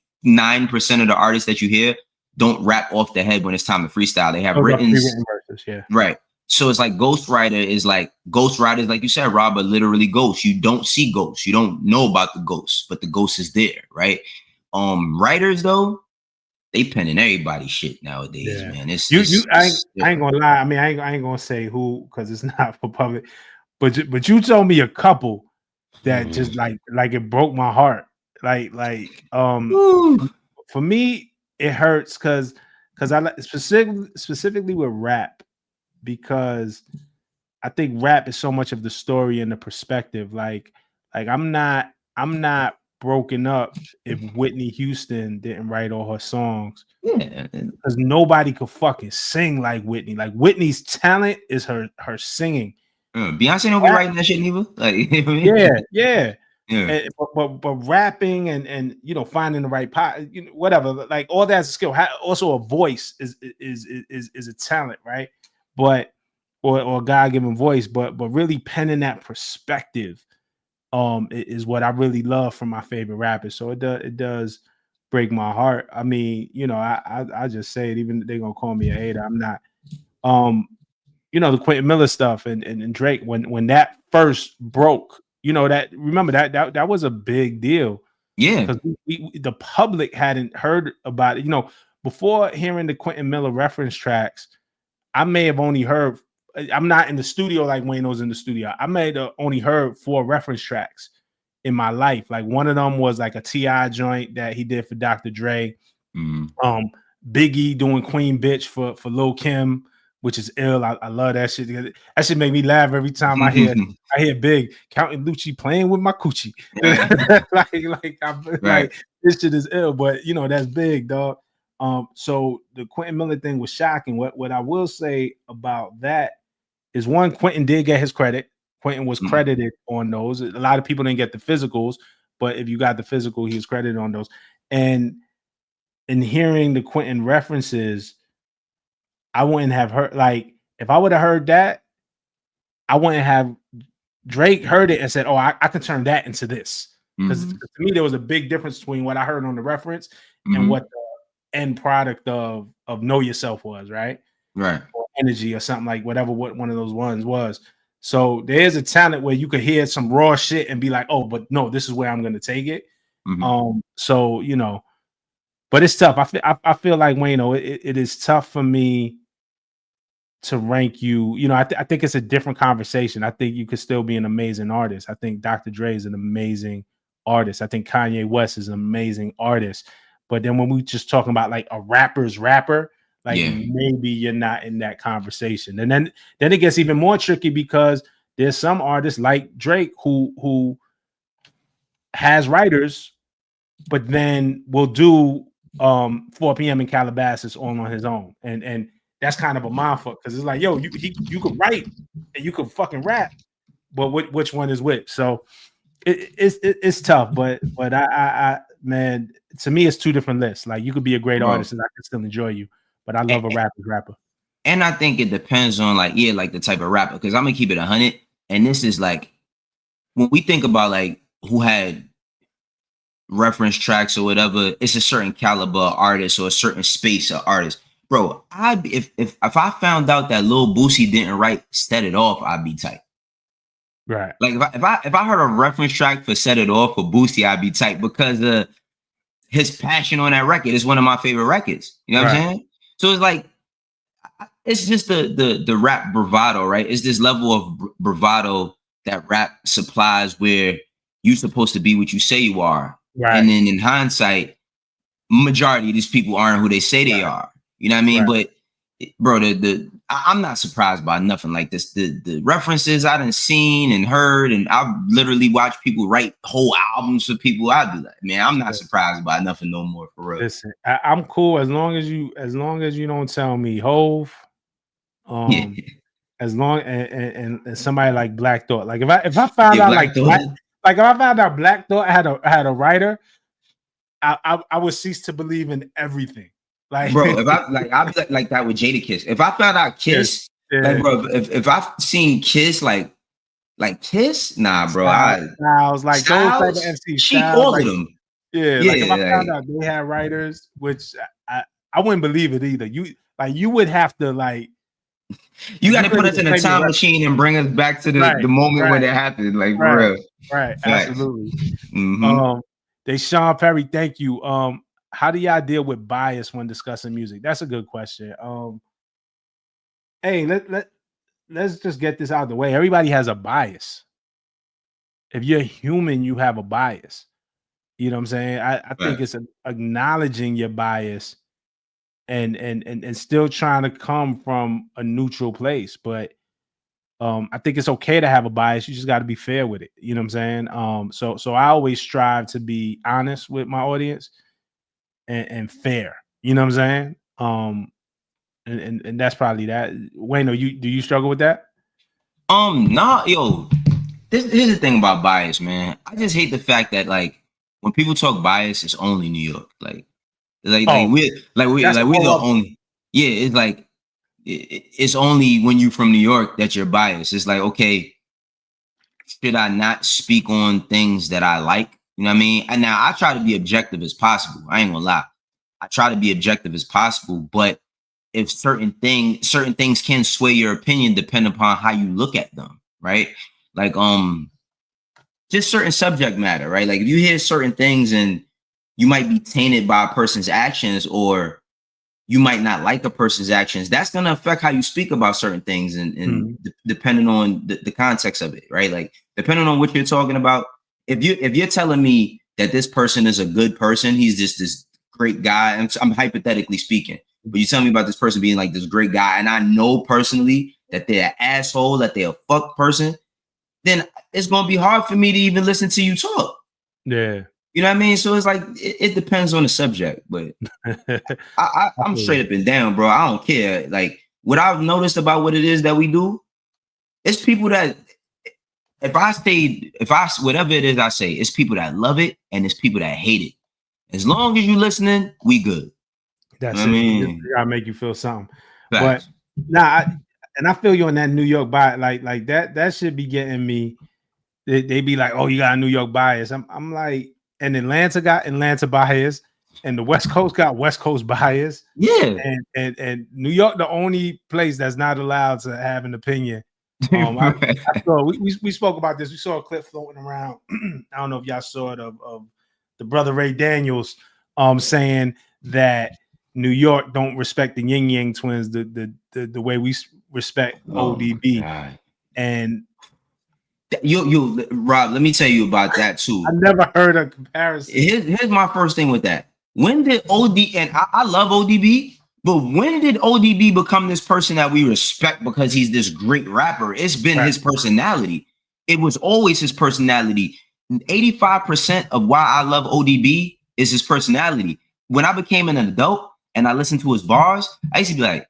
of the artists that you hear don't rap off the head when it's time to freestyle. They have written verses, right. So it's like ghostwriter is like ghostwriters, like you said, Rob, are literally ghosts. You don't see ghosts. You don't know about the ghosts, but the ghost is there, right? Writers though, they penning everybody's shit nowadays, man. I ain't gonna lie. I mean, I ain't gonna say who because it's not for public. But you told me a couple that just like it broke my heart. For me, it hurts because I like specifically with rap, because I think rap is so much of the story and the perspective. Like I'm not broken up if Whitney Houston didn't write all her songs. Yeah, because nobody could fucking sing like Whitney. Like Whitney's talent is her singing. Beyonce don't be writing that shit neither. Like, yeah. And, but rapping and you know, finding the right pot, you know, whatever, like all that's a skill. Also, a voice is a talent, right? But or God-given voice, but really penning that perspective is what I really love from my favorite rappers. So it does break my heart. I mean, you know, I just say it, even they're gonna call me a hater. I'm not. You know, the Quentin Miller stuff and Drake, when that first broke, you know, remember that was a big deal. Yeah, because the public hadn't heard about it. You know, before hearing the Quentin Miller reference tracks, I may have only heard. I'm not in the studio like Wayno's in the studio. I may have only heard 4 reference tracks in my life. Like one of them was like a T.I. joint that he did for Dr. Dre. Biggie doing Queen Bitch for Lil Kim, which is ill. I love that shit. That shit make me laugh every time I hear Big counting Lucci playing with my coochie. Like this shit is ill, but you know that's Big, dog. So the Quentin Miller thing was shocking. What I will say about that is, one, Quentin did get his credit. Quentin was credited on those. A lot of people didn't get the physicals, but if you got the physical, he was credited on those. And in hearing the Quentin references, I wouldn't have heard, like, if I would have heard that, I wouldn't have. Drake heard it and said, "Oh, I can turn that into this." Because to me, there was a big difference between what I heard on the reference and what the end product of Know Yourself was, right? Or Energy or something, like whatever what one of those ones was. So there's a talent where you could hear some raw shit and be like, "Oh, but no, this is where I'm going to take it." So you know, but it's tough. I feel like, Wayno, it is tough for me to rank you. You know, I think it's a different conversation. I think you could still be an amazing artist. I think Dr. Dre is an amazing artist. I think Kanye West is an amazing artist. But then when we just talking about like a rapper's rapper, like maybe you're not in that conversation. And then it gets even more tricky because there's some artists like Drake who has writers, but then will do 4 p.m. in Calabasas on his own. And that's kind of a mindfuck because it's like, yo, you could write and you could fucking rap, but which one is which? So it's tough, but I man, to me it's 2 different lists. Like you could be a great artist and I can still enjoy you, but I love a rapper. And I think it depends on like the type of rapper, because I'm gonna keep it 100. And this is like when we think about like who had reference tracks or whatever, it's a certain caliber artist or a certain space of artist. Bro, if I found out that Lil Boosie didn't write Set It Off, I'd be tight. Right. Like if I heard a reference track for Set It Off for Boosie, I'd be tight because his passion on that record is one of my favorite records. You know what I'm saying? So it's like it's just the rap bravado, right? It's this level of bravado that rap supplies where you're supposed to be what you say you are. Right. And then in hindsight, majority of these people aren't who they say they are. You know what I mean? But bro, I'm not surprised by nothing like this. The references I done seen and heard, and I've literally watched people write whole albums for people. I do that, man. I'm not surprised by nothing no more, for real. Listen, I'm cool as long as you don't tell me Hove. As long and somebody like Black Thought. Like if I found out like if I found out Black Thought had a writer, I would cease to believe in everything. Like, bro, if I'd be like that with Jadakiss. If I found out Kiss, like, bro, if I've seen Kiss, like Kiss, nah, bro. Styles, like Styles, those type of MC Styles, all of them. Yeah, like if I found out they had writers, which I wouldn't believe it either. You would have to like. You got to put us in a time machine and bring us back to the moment when it happened, like for real. Right, absolutely. Sean Perry, thank you. How do y'all deal with bias when discussing music? That's a good question. Hey, let's just get this out of the way. Everybody has a bias. If you're human, you have a bias. You know what I'm saying? I think it's acknowledging your bias and still trying to come from a neutral place. But I think it's okay to have a bias. You just got to be fair with it. You know what I'm saying? So I always strive to be honest with my audience and fair. You know what I'm saying? And that's probably that. Wayno, do you struggle with that? Nah, yo. Here's the thing about bias, man. I just hate the fact that like when people talk bias, it's only New York. Like we're the only. Yeah, it's like it's only when you're from New York that you're biased. It's like, okay, should I not speak on things that I like? You know what I mean? And now I try to be objective as possible. I ain't gonna lie. I try to be objective as possible, but if certain things can sway your opinion depending upon how you look at them, right? Like just certain subject matter, right? Like if you hear certain things and you might be tainted by a person's actions, or you might not like a person's actions, that's going to affect how you speak about certain things and depending on the context of it, right? Like depending on what you're talking about, if you're telling me that this person is a good person, he's just this great guy, I'm hypothetically speaking, but you tell me about this person being like this great guy, and I know personally that they're an asshole, that they're a fuck person, then it's going to be hard for me to even listen to you talk. Yeah. You know what I mean? So it's like, it depends on the subject, but I'm straight up and down, bro. I don't care. Like what I've noticed about what it is that we do, it's people that whatever it is I say, it's people that love it and it's people that hate it. As long as you listening, we good. That's it. I mean, gotta make you feel something. Facts. But I feel you on that New York bias. Like that should be getting me. They be like, oh, you got a New York bias. I'm like, and Atlanta got Atlanta bias, and the West Coast got West Coast bias. Yeah. And New York, the only place that's not allowed to have an opinion. I saw we spoke about this. We saw a clip floating around. I don't know if y'all saw it of the brother Ray Daniels saying that New York don't respect the Ying twins the way we respect ODB. God. And you Rob, let me tell you about that too. I never heard a comparison. Here's my first thing with that. When did and I love ODB, but when did ODB become this person that we respect because he's this great rapper? It's been his personality. It was always his personality. 85% of why I love ODB is his personality. When I became an adult and I listened to his bars, I used to be like,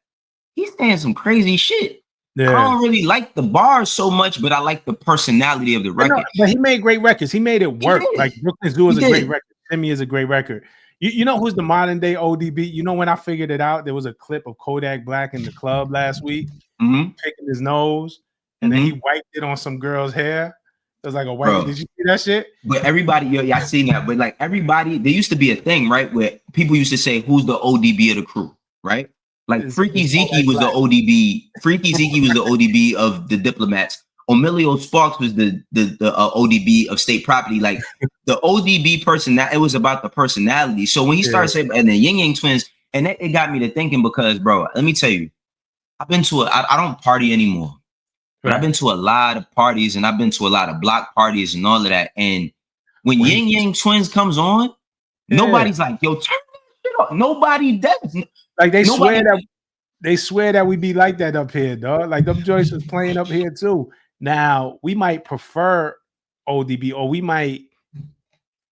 he's saying some crazy shit. Yeah. I don't really like the bars so much, but I like the personality of the record. But he made great records. He made it work. Like Brooklyn Zoo is a great record. Timmy is a great record. You know who's the modern day ODB? You know when I figured it out, there was a clip of Kodak Black in the club last week, picking his nose, and then he wiped it on some girl's hair. It was like a white. Did you see that shit? But everybody, yeah, I seen that. But like everybody, there used to be a thing, right, where people used to say, "Who's the ODB of the crew?" Right? Like Freaky Zeke was the ODB. Freaky Zeke was the ODB of the Diplomats. Emilio Sparks was the ODB of State Property. Like the ODB person, that it was about the personality. So when he started saying, and the Ying Yang Twins, and it got me to thinking because, bro, let me tell you, I've been to I don't party anymore, but I've been to a lot of parties and I've been to a lot of block parties and all of that. And when Ying Yang Twins comes on, nobody's like, yo, turn that shit off. Nobody does. Like they swear that we be like that up here, dog. Like them joints was playing up here too. Now we might prefer ODB, or we might,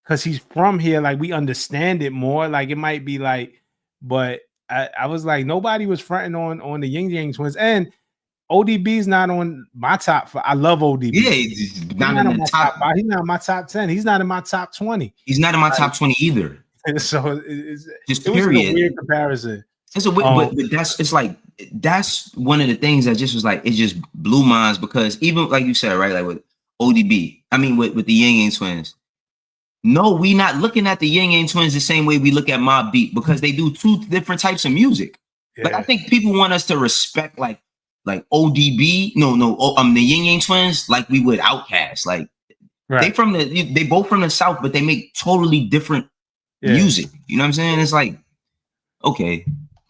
because he's from here, like we understand it more. Like it might be like, but I was like, nobody was fronting on the Ying Yang Twins, and ODB's not on my top 5. I love ODB. Yeah, he's not in the top 5. He's not in my top 10. He's not in my top 20. He's not in my top 20 either. So just it was a weird comparison. It's a weird, but that's one of the things that just was like, it just blew minds, because even like you said, right, like with ODB, I mean with the Ying Yang Twins. No, we not looking at the Ying Yang Twins the same way we look at Mobb Deep, because they do 2 different types of music. Yeah. Like I think people want us to respect like ODB, the Ying Yang Twins like we would Outkast. Like they both from the South, but they make totally different music. You know what I'm saying? It's like, okay,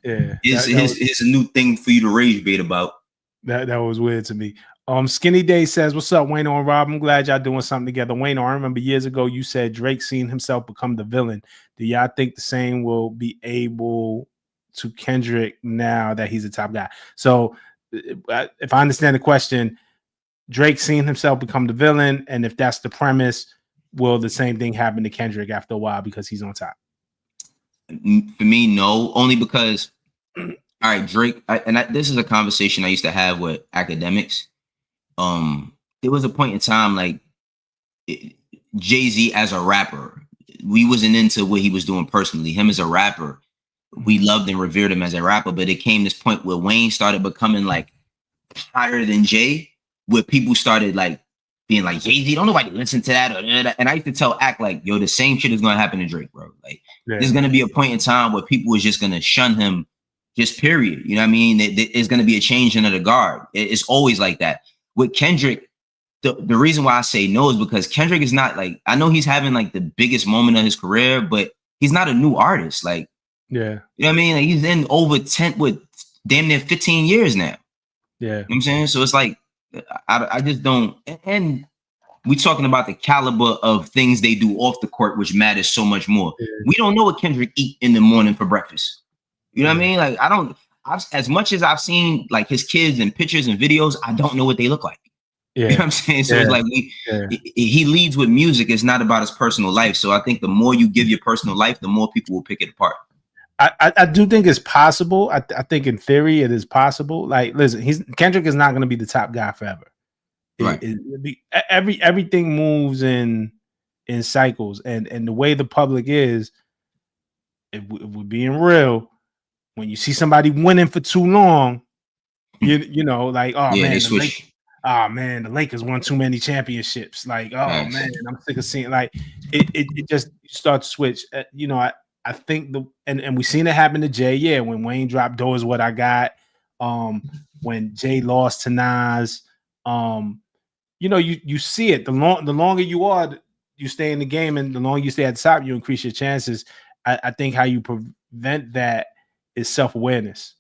it's a new thing for you to rage bait about. That was weird to me. Skinny Day says, "What's up, Wayno and Rob? I'm glad y'all doing something together." Wayno, I remember years ago you said Drake seen himself become the villain. Do y'all think the same will be able to Kendrick now that he's a top guy? So, if I understand the question, Drake seen himself become the villain, and if that's the premise, will the same thing happen to Kendrick after a while because he's on top? For me, no. Only because, all right, Drake, this is a conversation I used to have with academics. There was a point in time like Jay-Z as a rapper, we wasn't into what he was doing personally. Him as a rapper, we loved and revered him as a rapper, but it came this point where Wayne started becoming like higher than Jay, where people started like being like, Jay-Z, don't nobody listen to that. And I used to tell Act like, yo, the same shit is gonna happen to Drake, bro. Like there's gonna be a point in time where people is just gonna shun him, just period. You know what I mean? It's gonna be a changing of the guard. It's always like that. With Kendrick, the reason why I say no is because Kendrick is not like, I know he's having like the biggest moment of his career, but he's not a new artist. Like, you know what I mean? Like he's in over 10 with damn near 15 years now. Yeah. You know what I'm saying? So it's like, I just don't, and we talking about the caliber of things they do off the court, which matters so much more. Yeah. We don't know what Kendrick eat in the morning for breakfast. You know what I mean? Like as much as I've seen like his kids and pictures and videos, I don't know what they look like. Yeah. You know what I'm saying? So it's like he leads with music. It's not about his personal life. So I think the more you give your personal life, the more people will pick it apart. I do think it's possible. I think in theory it is possible. Like, listen, Kendrick is not going to be the top guy forever. Right. Everything moves in cycles, and the way the public is, if we're being real, when you see somebody winning for too long, you know, like, oh man, the Lakers won too many championships. Like, oh man, I'm sick of seeing like it just starts to switch. You know, I think and we've seen it happen to Jay. Yeah, when Wayne dropped "Dough Is What I Got," when Jay lost to Nas, you know, you see it. The longer you stay in the game, and the longer you stay at the top, you increase your chances. I think how you prevent that is self-awareness.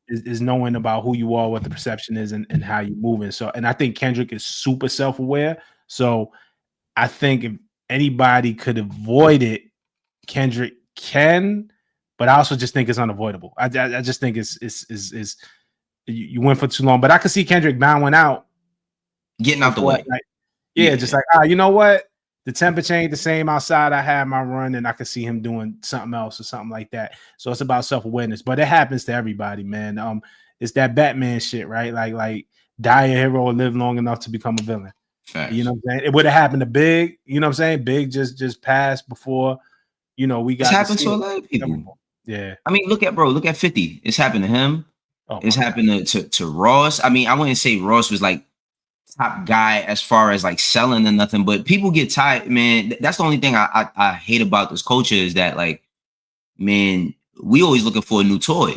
Is knowing about who you are, what the perception is, and how you're moving. So, and I think Kendrick is super self-aware. So I think if anybody could avoid it, Kendrick can, but I also just think it's unavoidable. I just think it's you went for too long. But I could see Kendrick bowing out, getting out the way. Like, just like, you know what? The temperature ain't the same outside. I had my run, and I could see him doing something else or something like that. So it's about self-awareness, but it happens to everybody, man. It's that Batman shit, right? Like die a hero or live long enough to become a villain. Facts. You know what I'm saying? It would have happened to Big. You know what I'm saying? Big just passed before. You know, we got. It's happened to a lot of people. Yeah. I mean, look at 50. It's happened to him. It's happened to Ross. I mean, I wouldn't say Ross was like top guy as far as like selling and nothing, but people get tired, man. That's the only thing I hate about this culture is that, like, man, we always looking for a new toy.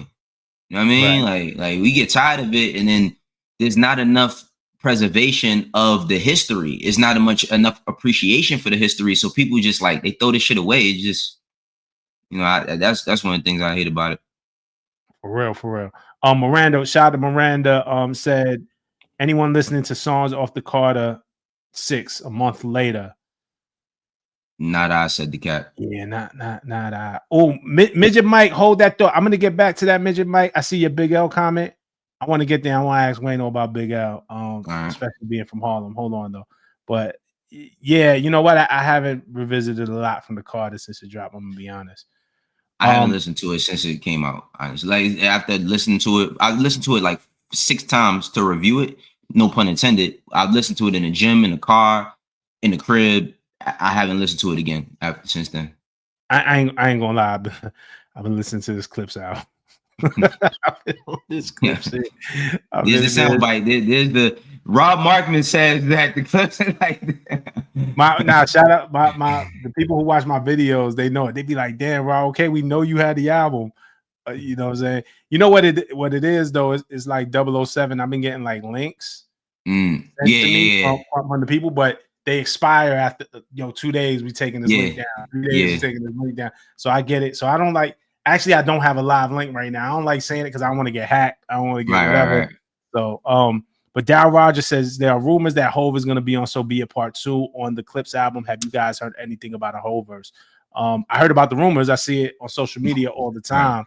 You know what I mean? Right. Like we get tired of it, and then there's not enough preservation of the history. It's not enough appreciation for the history. So people just like, they throw this shit away. It's just, you know, that's one of the things I hate about it. For real. Miranda, shout out to Miranda, said, anyone listening to songs off the Carter 6 a month later? Not I, said the cat. Yeah, not I. Oh, Midget Mike, hold that thought. I'm gonna get back to that, Midget Mike. I see your Big L comment. I want to get there. I want to ask Wayno about Big L, especially being from Harlem. Hold on though. But yeah, you know what? I haven't revisited a lot from the Carter since it dropped. I'm gonna be honest. I haven't listened to it since it came out. Honestly, like after listening to it, I listened to it like 6 times to review it. No pun intended. I've listened to it in the gym, in the car, in the crib. I haven't listened to it again since then. I ain't gonna lie. I've been listening to this Clipse album. This Clipse. There's the soundbite. There's the Rob Markman says that the Clipse like shout out the people who watch my videos. They know it. They be like, "Damn, Rob, okay, we know you had the album." You know what I'm saying? You know what it is though? It's like 007. I've been getting like links. From the people, but they expire after 2 days. We taking this link down. 3 days we taking this link down. So I get it. So I don't like. Actually, I don't have a live link right now. I don't like saying it because I don't want to get hacked. I don't want to get whatever. Right. So but Darryl Rogers says there are rumors that Hov is going to be on So Be It Part 2 on the Clipse album. Have you guys heard anything about a Hovers? I heard about the rumors. I see it on social media all the time.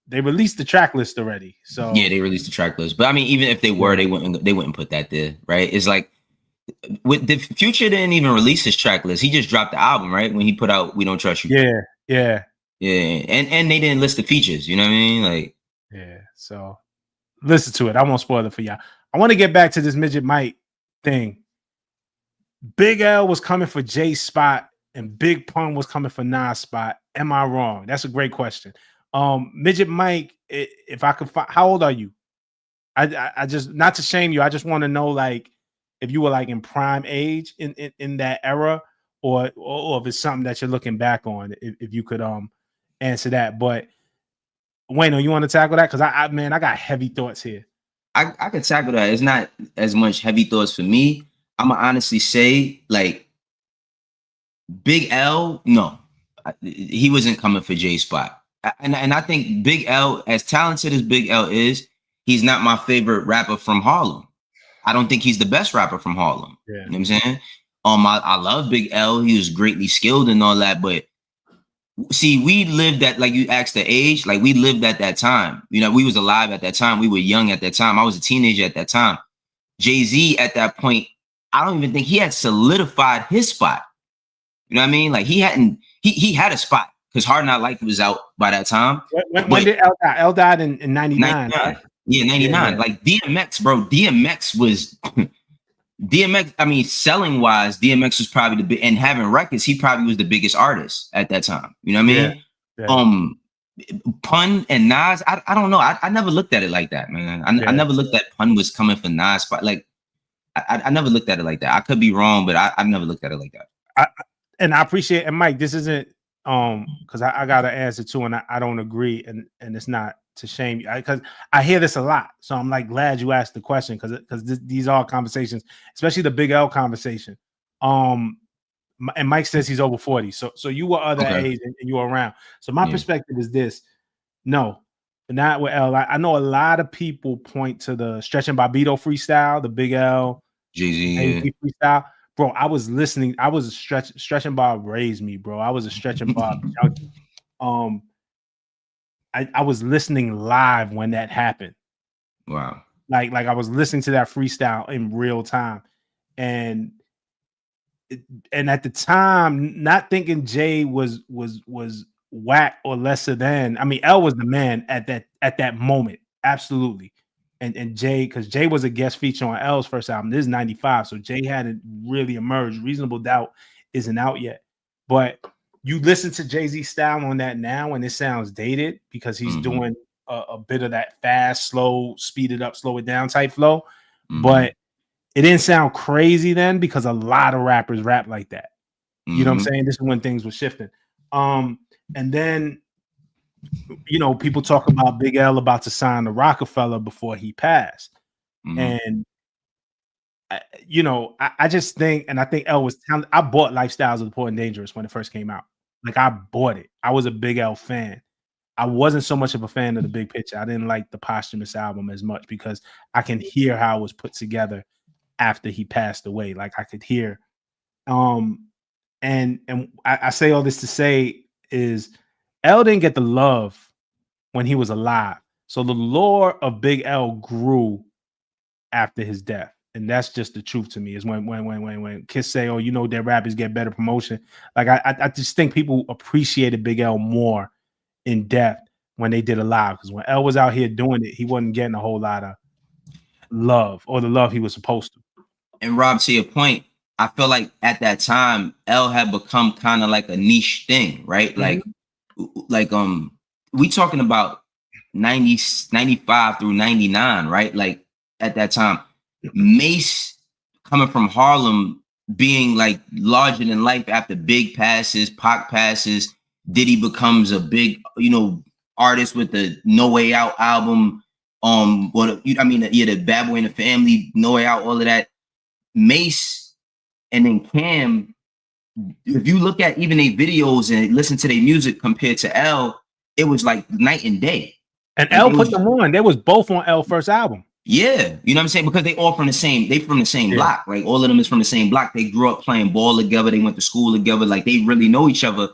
They released the track list already. So yeah, they released the track list. But I mean, even if they were, they wouldn't put that there, right? It's like with the Future didn't even release his track list. He just dropped the album, right? When he put out We Don't Trust You. Yeah. And they didn't list the features, you know what I mean? Like, yeah. So listen to it. I won't spoil it for y'all. I want to get back to this Midget Mike thing. Big L was coming for Jay's spot and Big Pun was coming for Nas' spot. Am I wrong? That's a great question. Midget Mike, if I could find, how old are you? I just, not to shame you, I just want to know, like, if you were like in prime age in that era, or if it's something that you're looking back on, if you could answer that. But Wayno, you want to tackle that? Because I got heavy thoughts here. I could tackle that. It's not as much heavy thoughts for me. I'm gonna honestly say, like, Big L, no, he wasn't coming for Jay's spot. And I think Big L, as talented as Big L is, he's not my favorite rapper from Harlem. I don't think he's the best rapper from Harlem. Yeah. You know what I'm saying? I love Big L. He was greatly skilled and all that, but see, we lived at, like you asked the age, like we lived at that time. You know, we was alive at that time. We were young at that time. I was a teenager at that time. Jay-Z at that point, I don't even think he had solidified his spot. You know what I mean? Like he had a spot because Hard Not Life was out by that time. When did L die? L died in 99. Right? Yeah, 99. Yeah. Like DMX, bro. DMX was DMX. I mean, selling wise, DMX was probably the big, and having records, he probably was the biggest artist at that time. You know what I mean? Yeah. Pun and Nas, I don't know. I never looked at it like that, man. I never looked at Pun was coming for Nas, but like I never looked at it like that. I could be wrong, but I never looked at it like that. And I appreciate, and Mike, this isn't because I got to answer too, and I don't agree, and it's not to shame you, because I hear this a lot. So I'm like glad you asked the question, because these are conversations, especially the Big L conversation. And Mike says he's over 40, so you were other age and you were around. So my perspective is this: no, not with L. I know a lot of people point to the Stretch and Bobbito freestyle, the Big L Jay-Z freestyle. Bro, I was listening. I was a Stretch and Bob raised me, bro. I was a Stretch and Bob junkie. I was listening live when that happened. Wow. Like I was listening to that freestyle in real time. And at the time, not thinking Jay was whack or lesser than. I mean, L was the man at that moment. Absolutely. And Jay, because Jay was a guest feature on L's first album. This is 95, so Jay hadn't really emerged. Reasonable Doubt isn't out yet. But you listen to Jay-Z's style on that now, and it sounds dated because he's doing a bit of that fast, slow, speed it up, slow it down type flow. But it didn't sound crazy then because a lot of rappers rap like that. You know what I'm saying? This is when things were shifting. And then, you know, people talk about Big L about to sign the Roc-A-Fella before he passed. And I just think, and I think L was talented. I bought Lifestyles of the Poor and Dangerous when it first came out. Like I bought it. I was a big L fan. I wasn't so much of a fan of the Big Picture. I didn't like the posthumous album as much because I can hear how it was put together after he passed away. Like I could hear. And I say all this to say is L didn't get the love when he was alive. So the lore of Big L grew after his death. And that's just the truth to me is when kids say, oh, their rappers get better promotion. Like I just think people appreciated Big L more in depth when they did Alive. Because when L was out here doing it, he wasn't getting a whole lot of love or the love he was supposed to. And Rob, to your point, I feel like at that time, L had become kind of like a niche thing, right? Mm-hmm. We talking about 95 through 99, right? Like at that time, Mace coming from Harlem being like larger than life after Big passes, Pac passes, Diddy becomes a big, artist with the No Way Out album. The Bad Boy and the Family, No Way Out, all of that. Mace and then Cam, if you look at even their videos and listen to their music compared to L, it was like night and day. And L put them on. They was both on L first album. Yeah, you know what I'm saying? Because they all from the same block. Like all of them is from the same block. They grew up playing ball together. They went to school together. Like they really know each other.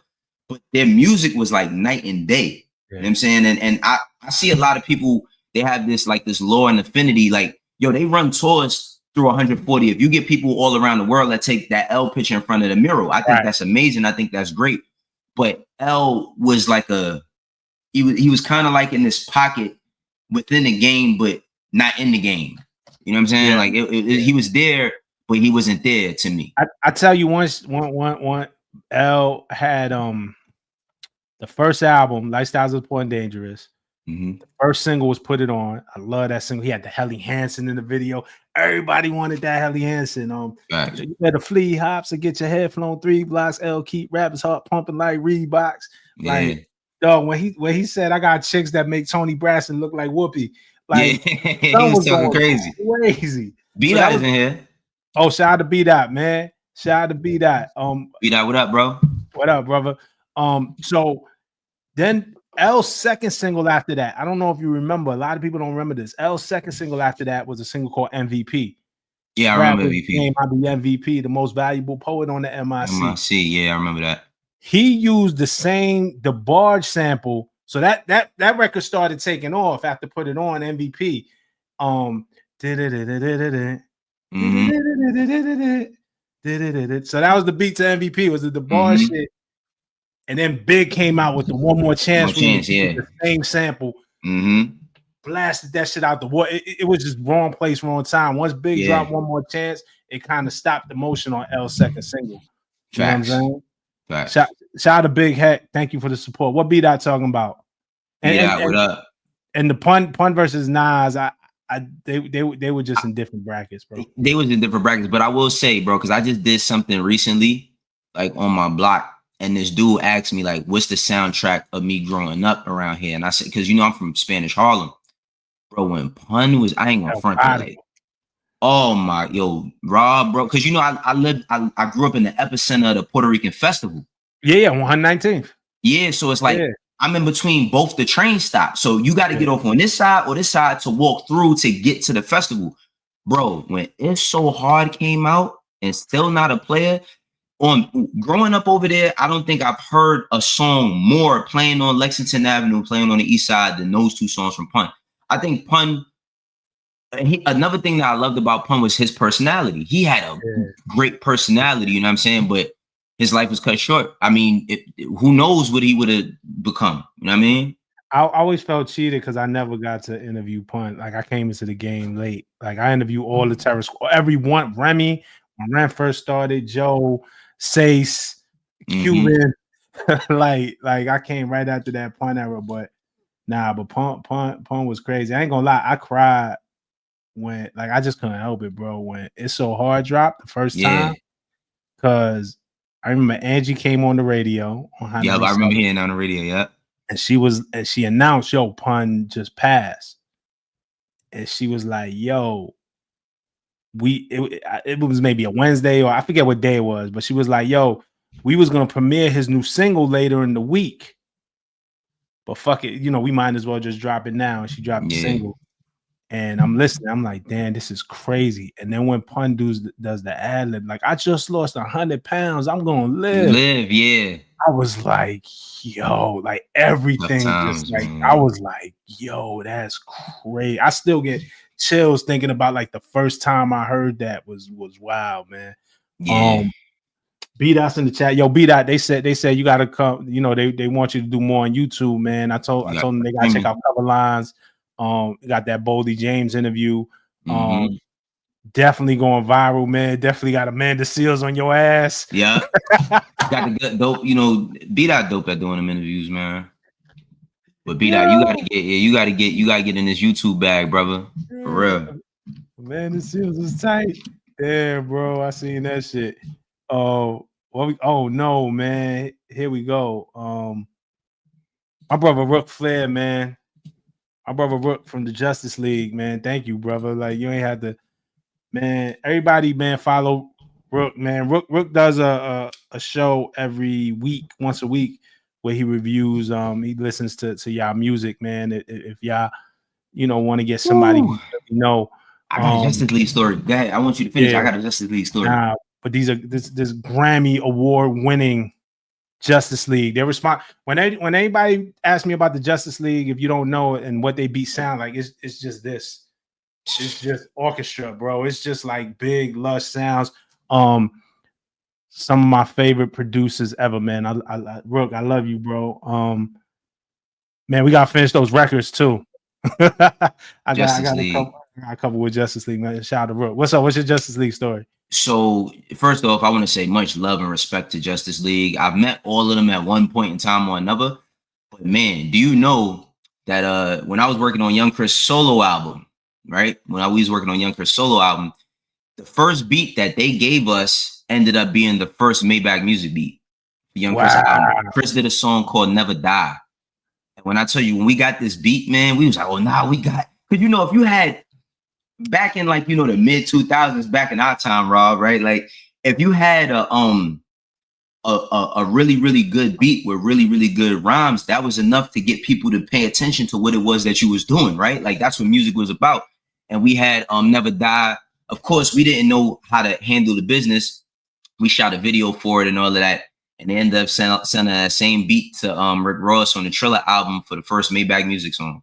But their music was like night and day. Yeah. You know what I'm saying? And I see a lot of people, they have this lore and affinity. Like, they run tours through 140. If you get people all around the world that take that L picture in front of the mirror, I think that's amazing. I think that's great. But L was like he was kind of like in this pocket within the game, but not in the game. You know what I'm saying? Yeah. Like he was there, but he wasn't there to me. I tell you one L had the first album, Lifestyles of the Poor and Dangerous. Mm-hmm. The first single was Put It On. I love that single. He had the Helly Hansen in the video. Everybody wanted that Helly Hansen. You better flee hops and get your head flown 3 blocks. L keep rappers heart pumping like Reeboks. Like, dog, when he said I got chicks that make Tony Braxton look like Whoopi. Like, he was talking crazy. B-Dot is in here. Oh, shout out to B-Dot, man. Shout out to B-Dot. B-Dot, what up, bro? What up, brother? So then L's second single after that, I don't know if you remember. A lot of people don't remember this. L's second single after that was a single called MVP. Yeah, I remember MVP. I'll be MVP, the most valuable poet on the MIC. MIC, yeah, I remember that. He used the barge sample. So that record started taking off after Put It On, MVP. So that was the beat to MVP. Was the bar shit? And then Big came out with the One More Chance. The same sample. Blasted that shit out the water. It was just wrong place, wrong time. Once Big dropped One More Chance, it kind of stopped the motion on L's second single. Facts. You know what I'm saying? Shout out to Big Heck. Thank you for the support. What B-Dot talking about? And what up? And the pun versus Nas, they were just in different brackets, bro. They was in different brackets, but I will say, bro, because I just did something recently, like on my block, and this dude asked me, like, what's the soundtrack of me growing up around here? And I said, because I'm from Spanish Harlem, bro. When pun was, I ain't gonna front like, oh my, Rob, bro, because I grew up in the epicenter of the Puerto Rican festival. Yeah, 119th. Yeah, so it's like I'm in between both the train stops. So you got to get off on this side or this side to walk through to get to the festival. Bro, when It's So Hard came out and Still Not a Player, growing up over there, I don't think I've heard a song more playing on Lexington Avenue, playing on the east side than those two songs from Pun. I think Pun, another thing that I loved about Pun was his personality. He had a great personality, you know what I'm saying? But his life was cut short. I mean, who knows what he would have become? You know what I mean? I always felt cheated because I never got to interview Pun. Like I came into the game late. Like I interviewed all the terror squad, everyone. Remy, when Ren first started, Joe, Sace, Cuban. like I came right after that Pun era. But Pun was crazy. I ain't gonna lie, I cried when I just couldn't help it, bro. When It's So Hard dropped the first time, because I remember Angie came on the radio. I remember hearing on the radio. Yeah, and she announced, "Yo, Pun just passed," and she was like, "Yo, it was maybe a Wednesday, or I forget what day it was, but she was like, yo, we was gonna premiere his new single later in the week, but fuck it, we might as well just drop it now. And she dropped the single, and I'm listening. I'm like, damn, this is crazy. And then when Pun does the ad lib, like, I just lost 100 pounds, I'm gonna live. Yeah. I was like, yo, like everything just like, I was like, yo, that's crazy. I still get chills thinking about like the first time I heard that was wild, man. B-Dot's in the chat. Yo, B-Dot, they said you gotta come, they want you to do more on YouTube, man. I told them they gotta check out Cover Lines. Got that Boldy James interview. Definitely going viral, man. Definitely got Amanda Seals on your ass. Yeah. Got the good dope, B-Dot dope at doing them interviews, man. But B-Dot, you gotta get in this YouTube bag, brother. For real. Amanda Seals is tight. Damn, bro. I seen that shit. Oh no, man. Here we go. My brother Roc Flair, man. My brother Rook from the Justice League, man. Thank you, brother. Like, you ain't had to, man. Everybody, man, follow Rook, man. Rook does a show every week, once a week, where he reviews. He listens to y'all music, man. If y'all, want to get somebody I got a Justice League story. Go ahead. I want you to finish. I got a Justice League story. But these are this Grammy award winning Justice League. They respond when anybody asks me about the Justice League, if you don't know it and what they beat sound like, it's just this. It's just orchestra, bro. It's just like big, lush sounds. Some of my favorite producers ever, man. Rook, I love you, bro. Man, we gotta finish those records too. I got a couple with Justice League, man. Shout out to Rook. What's up? What's your Justice League story? So first off, I want to say much love and respect to Justice League. I've met all of them at one point in time or another. But man, do you know that when I was working on Young Chris' solo album, right? When I was working on Young Chris' solo album, the first beat that they gave us ended up being the first Maybach music beat. The Young Chris album. Chris did a song called Never Die. And when I tell you, when we got this beat, man, we was like, oh, nah, we got, because if you had back in like, the mid 2000s, back in our time, Rob, right? Like if you had a really, really good beat with really, really good rhymes, that was enough to get people to pay attention to what it was that you was doing, right? Like that's what music was about. And we had Never Die. Of course, we didn't know how to handle the business. We shot a video for it and all of that. And they ended up sending that same beat to Rick Ross on the Triller album for the first Maybach music song.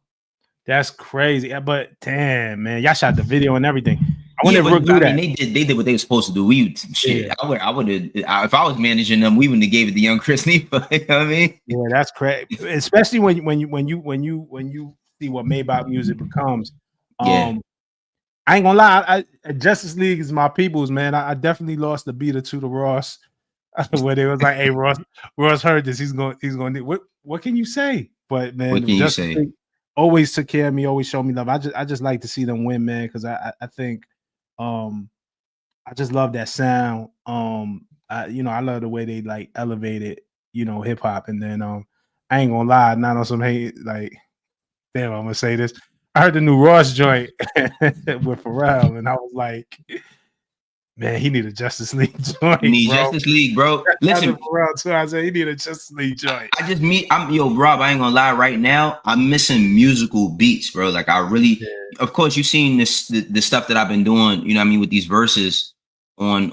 That's crazy. But damn, man, y'all shot the video and everything. I wonder if Rook do that. I mean, they did what they were supposed to do. I would have, if I was managing them, we wouldn't have gave it to Young Chris Nepa. You know what I mean? Yeah, that's crazy. Especially when you see what Maybach music becomes. I ain't gonna lie. Justice League is my people's, man. I definitely lost the beat or two to Ross, where they was like, "Hey, Ross heard this. He's going to what can you say?" But man, what can you say? League always took care of me, always showed me love. I just like to see them win, man, because I think I just love that sound. I love the way they like elevated, hip hop. And then I ain't gonna lie, not on some hate, like, damn, I'm gonna say this. I heard the new Ross joint with Pharrell, and I was like, man, he need a Justice League joint. Justice League, bro. Listen, Pharrell too. I said he need a Justice League joint. Rob, I ain't gonna lie. Right now, I'm missing musical beats, bro. Like I really, of course, you've seen the stuff that I've been doing. You know what I mean, with these verses on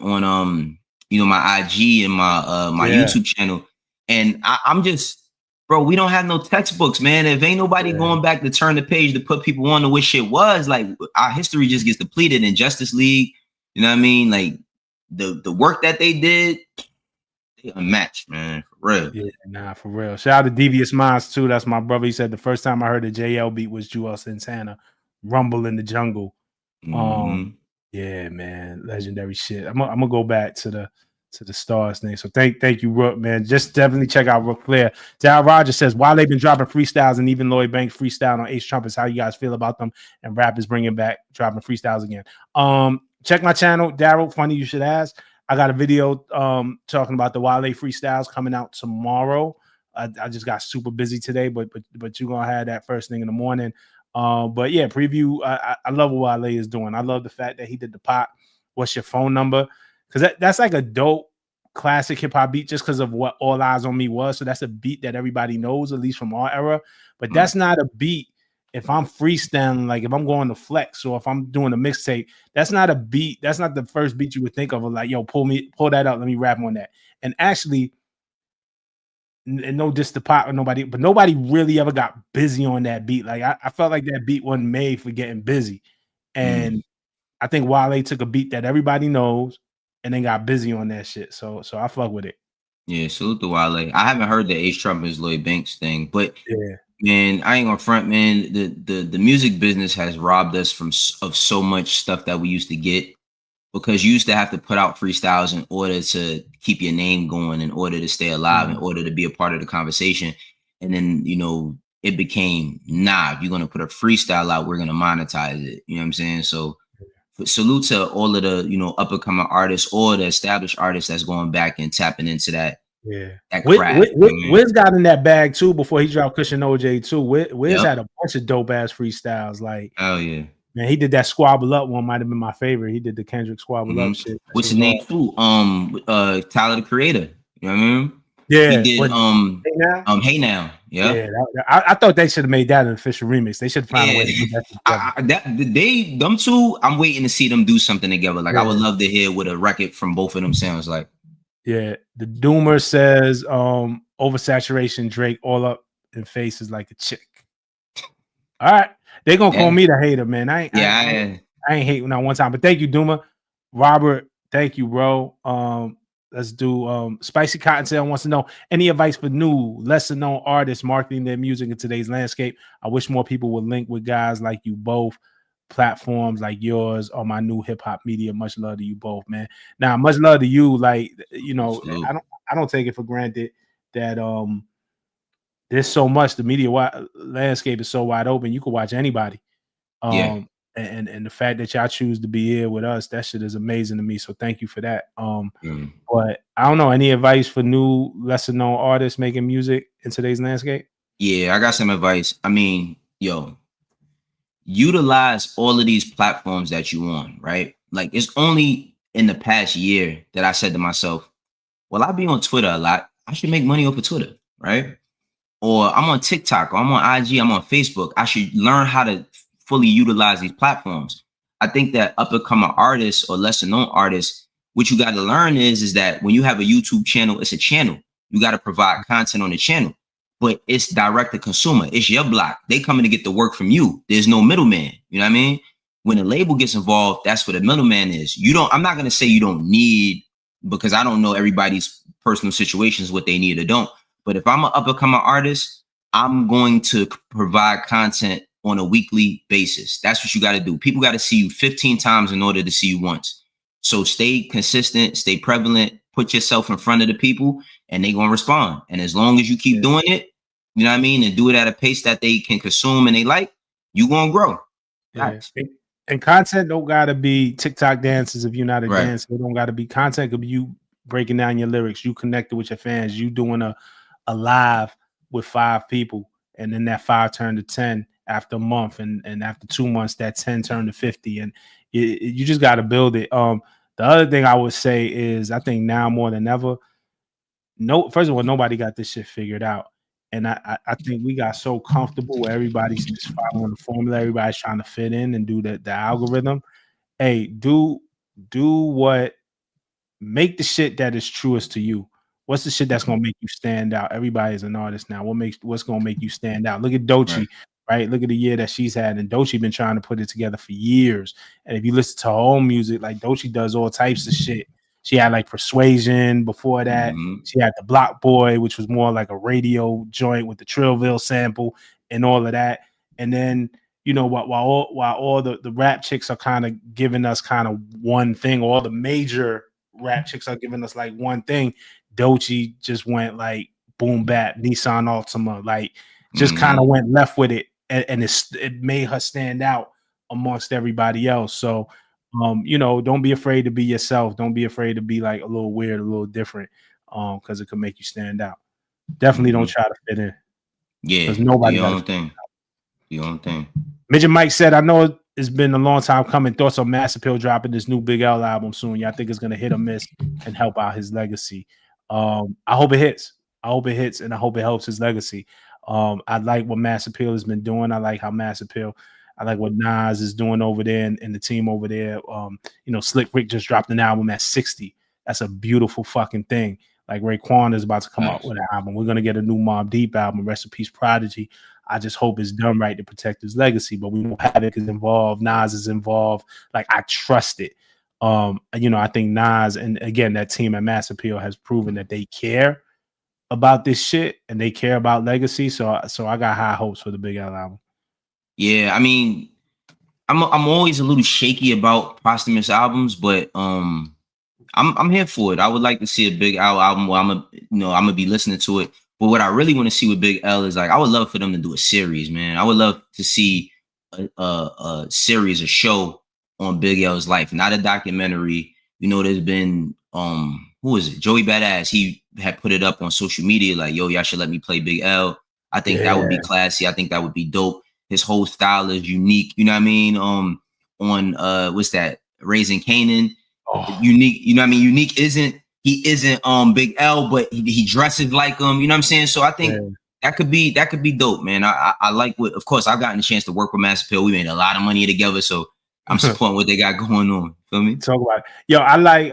my IG and my YouTube channel, and I'm just. Bro, we don't have no textbooks, man. If ain't nobody going back to turn the page to put people on to what shit was, like our history just gets depleted in Justice League. You know what I mean? Like the work that they did, they unmatched, man. For real. Yeah, nah, for real. Shout out to Devious Minds too. That's my brother. He said the first time I heard a JL beat was Joel Santana, Rumble in the Jungle. Yeah, man, legendary shit. I'm gonna go back to the stars thing. So thank you, Rook, man. Just definitely check out Rook Flair. Dal Rogers says, while they've been dropping freestyles and even Lloyd Banks freestyle on Ace Trumpets, how you guys feel about them? And rap is bringing back dropping freestyles again. Check my channel, Daryl. Funny you should ask. I got a video talking about the Wale freestyles coming out tomorrow. I just got super busy today, but you're gonna have that first thing in the morning. But yeah, preview. I love what Wale is doing. I love the fact that he did the pop. what's your phone number? Because that's like a dope classic hip hop beat just because of what All Eyes on Me was. So that's a beat that everybody knows, at least from our era. But that's not a beat. If I'm freestyling, like if I'm going to flex or if I'm doing a mixtape, that's not a beat. That's not the first beat you would think of. Like, yo, pull that out. Let me rap on that. And actually, and no diss to Pop or nobody, but nobody really ever got busy on that beat. Like I felt like that beat wasn't made for getting busy. And I think Wale took a beat that everybody knows and then got busy on that shit. So I fuck with it. Yeah, salute to Wale. I haven't heard the Ace Trumpets Lloyd Banks thing, but yeah, man, I ain't gonna front, man. The music business has robbed us of so much stuff that we used to get, because you used to have to put out freestyles in order to keep your name going, in order to stay alive, in order to be a part of the conversation. And then, it became, if you're gonna put a freestyle out, we're gonna monetize it. You know what I'm saying? So salute to all of the, up and coming artists or the established artists that's going back and tapping into that. Yeah. That craft. Whiz got in that bag too before he dropped Cushion OJ too. Whiz had a bunch of dope ass freestyles. Like, oh yeah. Man, he did that Squabble Up one, might have been my favorite. He did the Kendrick Squabble Up shit. What's his name too? Tyler the Creator. You know what I mean? Yeah. He did Hey Now. Yeah. I thought they should have made that an official remix. They should find a way to do that. Them two, I'm waiting to see them do something together. Like I would love to hear what a record from both of them sounds like. Yeah. The Doomer says oversaturation Drake all up in faces like a chick. All right. They gonna call me the hater, man. I ain't hating on one time, but thank you, Duma. Robert, thank you, bro. Let's do Spicy Cottontail wants to know any advice for new, lesser known artists marketing their music in today's landscape. I wish more people would link with guys like you both. Platforms like yours or my new hip hop media. Much love to you both, man. Now, much love to you. Like, I don't take it for granted that there's so much. The media landscape is so wide open. You can watch anybody. And the fact that y'all choose to be here with us, that shit is amazing to me. So thank you for that. But I don't know, any advice for new, lesser known artists making music in today's landscape? Yeah, I got some advice. I mean, utilize all of these platforms that you on, right? Like it's only in the past year that I said to myself, well, I be on Twitter a lot. I should make money off of Twitter, right? Or I'm on TikTok, or I'm on IG, I'm on Facebook. I should learn how to fully utilize these platforms. I think that up and coming artists or lesser known artists, what you got to learn is that when you have a YouTube channel, it's a channel. You got to provide content on the channel, but it's direct to consumer. It's your block. They coming to get the work from you. There's no middleman. You know what I mean? When a label gets involved, that's what a middleman is. I'm not going to say you don't need, because I don't know everybody's personal situations, what they need or don't. But if I'm an up and coming artist, I'm going to provide content on a weekly basis. That's what you got to do. People got to see you 15 times in order to see you once. So stay consistent, stay prevalent, put yourself in front of the people, and they going to respond. And as long as you keep doing it, you know what I mean, and do it at a pace that they can consume and they like, you going to grow. Yeah. And content don't got to be TikTok dances if you're not a dancer. It don't got to be content. Could be you breaking down your lyrics, you connected with your fans, you doing a live with 5 people, and then that 5 turned to 10 after a month, and after 2 months that 10 turned to 50, and you just got to build it. The other thing I would say is I think now more than ever, first of all, nobody got this shit figured out, and I think we got so comfortable where everybody's just following the formula, everybody's trying to fit in and do the algorithm. Hey, do what, make the shit that is truest to you. What's the shit that's gonna make you stand out? Everybody's an artist now. What's gonna make you stand out? Look at Doechii, right? Look at the year that she's had, and Doechii been trying to put it together for years. And if you listen to her own music, like Doechii does all types of shit. She had like Persuasion before that. She had the Block Boy, which was more like a radio joint with the Trillville sample and all of that. And then while all the rap chicks are kind of giving us kind of one thing, all the major rap chicks are giving us like one thing, Doechii just went like boom bap, Nissan Altima, like just kind of went left with it, and it made her stand out amongst everybody else. So don't be afraid to be yourself. Don't be afraid to be like a little weird, a little different, because it could make you stand out. Definitely don't try to fit in. Yeah, because nobody your own thing. Your own thing. Midget Mike said, I know it's been a long time coming. Thoughts on Mass Appeal dropping this new Big L album soon. Y'all think it's gonna hit or miss and help out his legacy? I hope it hits. I hope it hits, and I hope it helps his legacy. I like what Mass Appeal has been doing. I like how Mass Appeal. I like what Nas is doing over there and the team over there. Slick Rick just dropped an album at 60. That's a beautiful fucking thing. Like Raekwon is about to come out with an album. We're gonna get a new Mobb Deep album. Rest in peace, Prodigy. I just hope it's done right to protect his legacy. But we know Havoc is involved. Nas is involved. Like I trust it. I think Nas and again that team at Mass Appeal has proven that they care about this shit and they care about legacy. So I got high hopes for the Big L album. Yeah, I mean, I'm always a little shaky about posthumous albums, but I'm here for it. I would like to see a Big L album where I'm gonna be listening to it. But what I really want to see with Big L is like I would love for them to do a series, man. I would love to see a series, a show on Big L's life, not a documentary. There's been who is it? Joey Badass. He had put it up on social media like, yo, y'all should let me play Big L. I think that would be classy. I think that would be dope. His whole style is unique. You know what I mean? On what's that? Raising Canaan. Unique. You know what I mean? Unique isn't Big L, but he dresses like him. You know what I'm saying? So I think that could be dope, man. I like what. Of course, I've gotten a chance to work with Mass Appeal. We made a lot of money together, so I'm supporting what they got going on. Feel me? Talk about it. Yo, I like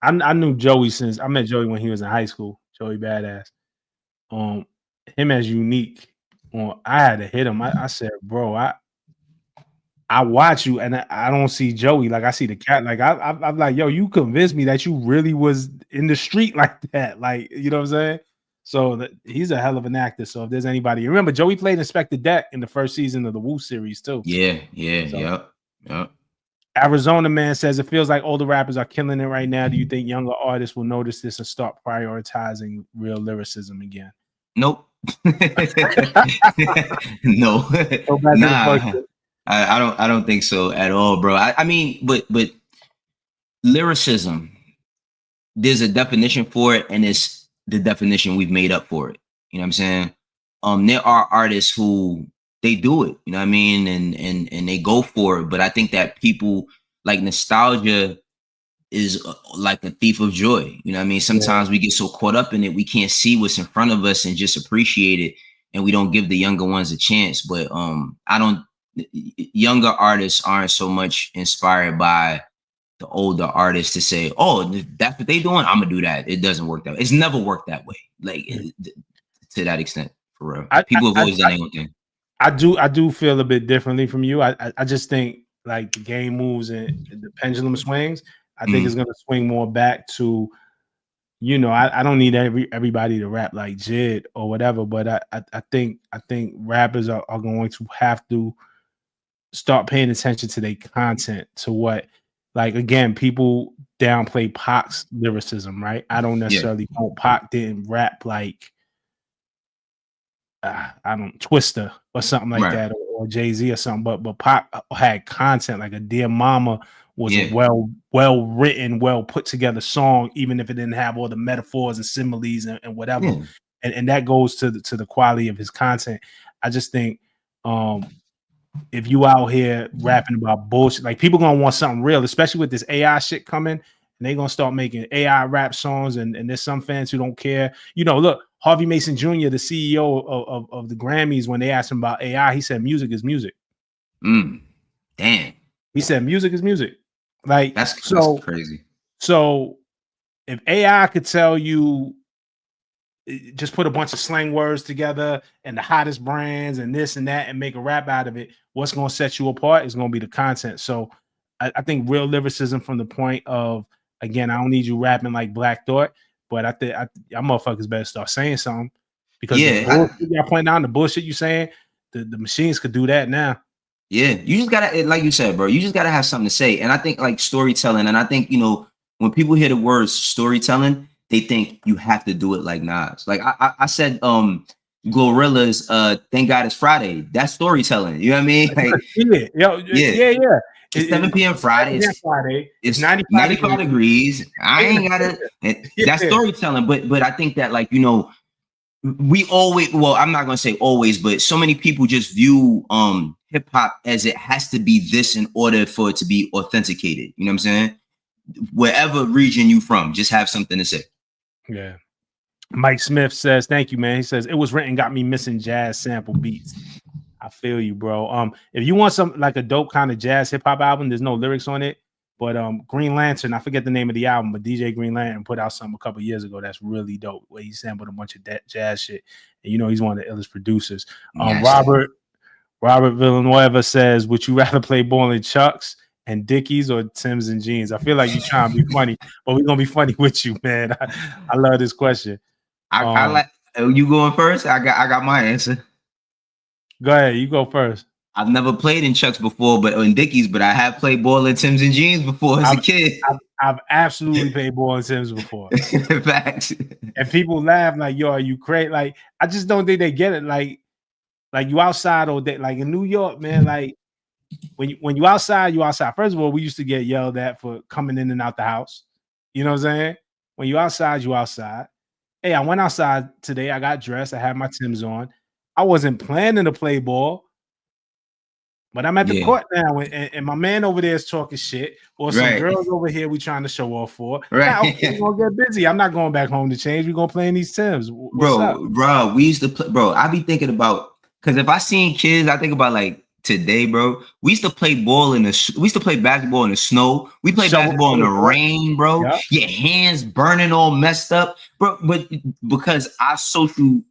I knew Joey since I met Joey when he was in high school. Joey Badass. Him as Unique. I had to hit him. I said, bro, I watch you and I don't see Joey. Like I see the cat. Like I'm like, yo, you convinced me that you really was in the street like that. Like, you know what I'm saying? So he's a hell of an actor. So if there's anybody, remember Joey played Inspector Deck in the first season of the Wu series too. Yeah. Arizona Man says it feels like older rappers are killing it right now. Do you think younger artists will notice this and start prioritizing real lyricism again? Nope. No. Nah. I don't think so at all, bro. I mean, but lyricism, there's a definition for it, and it's the definition we've made up for it. You know what I'm saying? There are artists who they do it, you know what I mean, and they go for it. But I think that people like nostalgia is like a thief of joy. You know what I mean? Sometimes we get so caught up in it, we can't see what's in front of us and just appreciate it, and we don't give the younger ones a chance. But younger artists aren't so much inspired by the older artists to say, oh, that's what they doing, I'm gonna do that. It doesn't work that way. It's never worked that way, like to that extent, for real. People have always done their own thing. I do feel a bit differently from you. I just think like the game moves and the pendulum swings. I think it's gonna swing more back to, I don't need everybody to rap like Jid or whatever, but I think rappers are going to have to start paying attention to their content, to what, like, again, people downplay Pac's lyricism, right? I don't necessarily know Pac didn't rap like Twister or something like that, or Jay-Z or something, but Pac had content. Like a Dear Mama was a well written, well put together song, even if it didn't have all the metaphors and similes and whatever. And that goes to the quality of his content. I just think if you out here rapping about bullshit, like people gonna want something real, especially with this AI shit coming, and they gonna start making AI rap songs, and there's some fans who don't care. Look, Harvey Mason Jr., the CEO of the Grammys, when they asked him about AI, he said music is music. Damn. He said music is music. Like that's crazy. So if AI could tell you, just put a bunch of slang words together and the hottest brands and this and that and make a rap out of it, what's going to set you apart is going to be the content. So I think real lyricism from the point of, again, I don't need you rapping like Black Thought, but I think y'all motherfuckers better start saying something, because y'all pointing out the bullshit you saying, the machines could do that now. Yeah, you just gotta, like you said, bro, you just gotta have something to say. And I think like storytelling, and I think, when people hear the words storytelling, they think you have to do it like Nas. Like I said, Glorilla's Thank God It's Friday. That's storytelling. You know what I mean? Like, yeah. It's 7 p.m. Friday. It's 95 degrees. I ain't gotta. That's storytelling. But I think that, like, we always, well, I'm not gonna say always, but so many people just view hip hop as it has to be this in order for it to be authenticated. You know what I'm saying? Wherever region you from, just have something to say. Yeah. Mike Smith says, thank you, man. He says, it was written, got me missing jazz sample beats. I feel you, bro. If you want some like a dope kind of jazz hip hop album, there's no lyrics on it. But Green Lantern, I forget the name of the album, but DJ Green Lantern put out something a couple years ago that's really dope, where he sampled a bunch of jazz shit. And you know he's one of the illest producers. Robert Villanueva says, would you rather play ball in Chucks and Dickies or Timbs and jeans? I feel like you're trying to be funny, but we're gonna be funny with you, man. I love this question. I like you going first. I got my answer. Go ahead, you go first. I've never played in Chucks before, but in Dickies, but I have played ball in Timbs and jeans before as a kid. I've absolutely played ball in Timbs before. Facts. And people laugh like, yo, are you crazy? Like, I just don't think they get it. Like you outside all day. Like in New York, man, like when you outside, you outside. First of all, we used to get yelled at for coming in and out the house. You know what I'm saying? When you outside, you outside. Hey, I went outside today. I got dressed. I had my Timbs on. I wasn't planning to play ball. But I'm at the court now, and my man over there is talking shit, or some girls over here we trying to show off for. Now, okay, we're gonna get busy. I'm not going back home to change. We're gonna play in these Timbs. Bro, we used to play, bro. I be thinking about, because if I seen kids, I think about like today, bro. We used to play ball we used to play basketball in the snow. We played basketball in the rain, bro. Yep. Your hands burning all messed up, bro. But because our social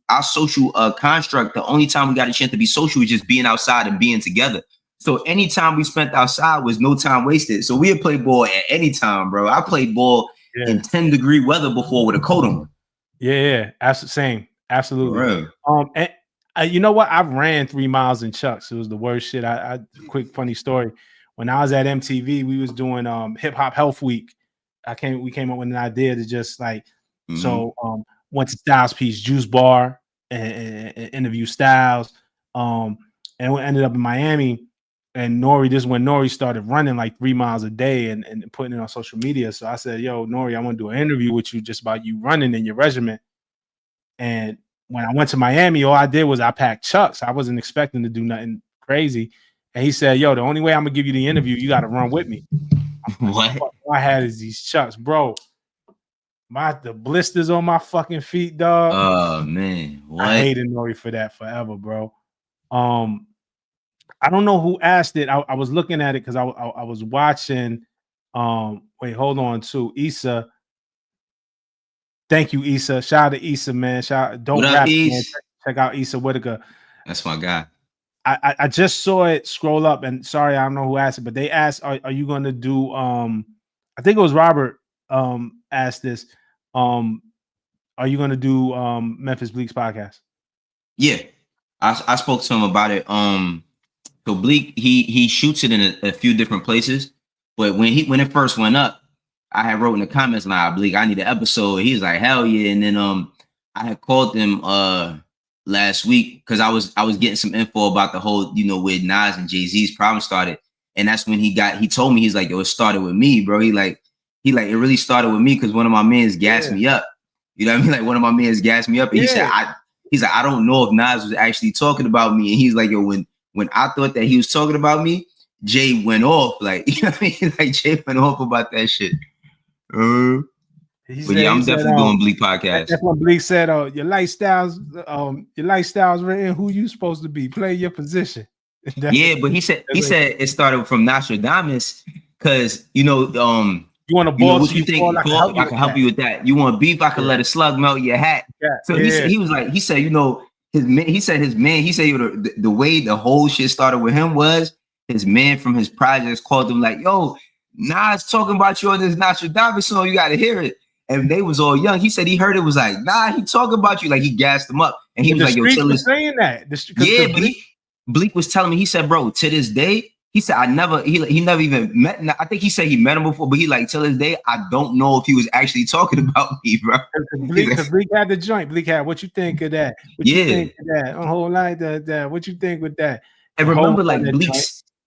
construct, the only time we got a chance to be social was just being outside and being together. So any time we spent outside was no time wasted. So we had played ball at any time, bro. I played ball in 10-degree weather before with a coat on. Yeah, same, absolutely. And you know what? I ran 3 miles in Chucks. It was the worst shit. Quick funny story. When I was at MTV, we was doing Hip Hop Health Week. We came up with an idea to just like went to Styles Peace Juice Bar and interview Styles. And we ended up in Miami. And when Nori started running like 3 miles a day and putting it on social media. So I said, yo, Nori, I want to do an interview with you just about you running in your regiment. And when I went to Miami, all I did was I packed Chucks. I wasn't expecting to do nothing crazy. And he said, yo, the only way I'm going to give you the interview, you got to run with me. What? All I had is these Chucks, bro. The blisters on my fucking feet, dog. Oh, man. What? I hated Nori for that forever, bro. I don't know who asked it. I was looking at it because I was watching. Wait, hold on, too. Issa. Thank you, Issa. Shout out to Issa, man. Don't rap, man. Check out Issa Whitaker. That's my guy. I just saw it scroll up, and sorry, I don't know who asked it, but they asked, "Are you going to do?" I think it was Robert. Asked this. Are you going to do Memphis Bleek's podcast? Yeah, I spoke to him about it. So Bleek, he shoots it in a few different places, but when it first went up, I had wrote in the comments, "Nah, Bleek, I need an episode." He was like, "Hell yeah!" And then I had called him last week because I was getting some info about the whole, where Nas and Jay-Z's problem started, and that's when he told me, he's like, "Yo, it started with me, bro." He like it really started with me because one of my mans gassed me up. You know what I mean? Like one of my mans gassed me up, and he said, I don't know if Nas was actually talking about me, and he's like, "Yo, when I thought that he was talking about me, Jay went off." Like, you know what I mean? Like Jay went off about that shit. I'm definitely doing Bleek podcast. That's what Bleek said. Your lifestyle's written. Who you supposed to be? Play your position. Yeah, but he said it started from Nostradamus because you want a ball. What you think? I can help you with that. You want beef? I can let a slug melt your hat. So he said the way the whole shit started with him was his man from his projects called him like, "Yo, Nas talking about you on this Nostradamus song, you got to hear it." And they was all young. He said he heard it, was like, "Nah, he talking about you." Like he gassed him up, and he was like, "Yo, till this saying that." Bleek was telling me. He said, "Bro, to this day," he said, he never even met. I think he said he met him before, but he like, till this day, I don't know if he was actually talking about me, bro. Bleek had the joint. Bleek had, what you think of that? What you think of that? A whole lot of that. What you think with that? And remember, like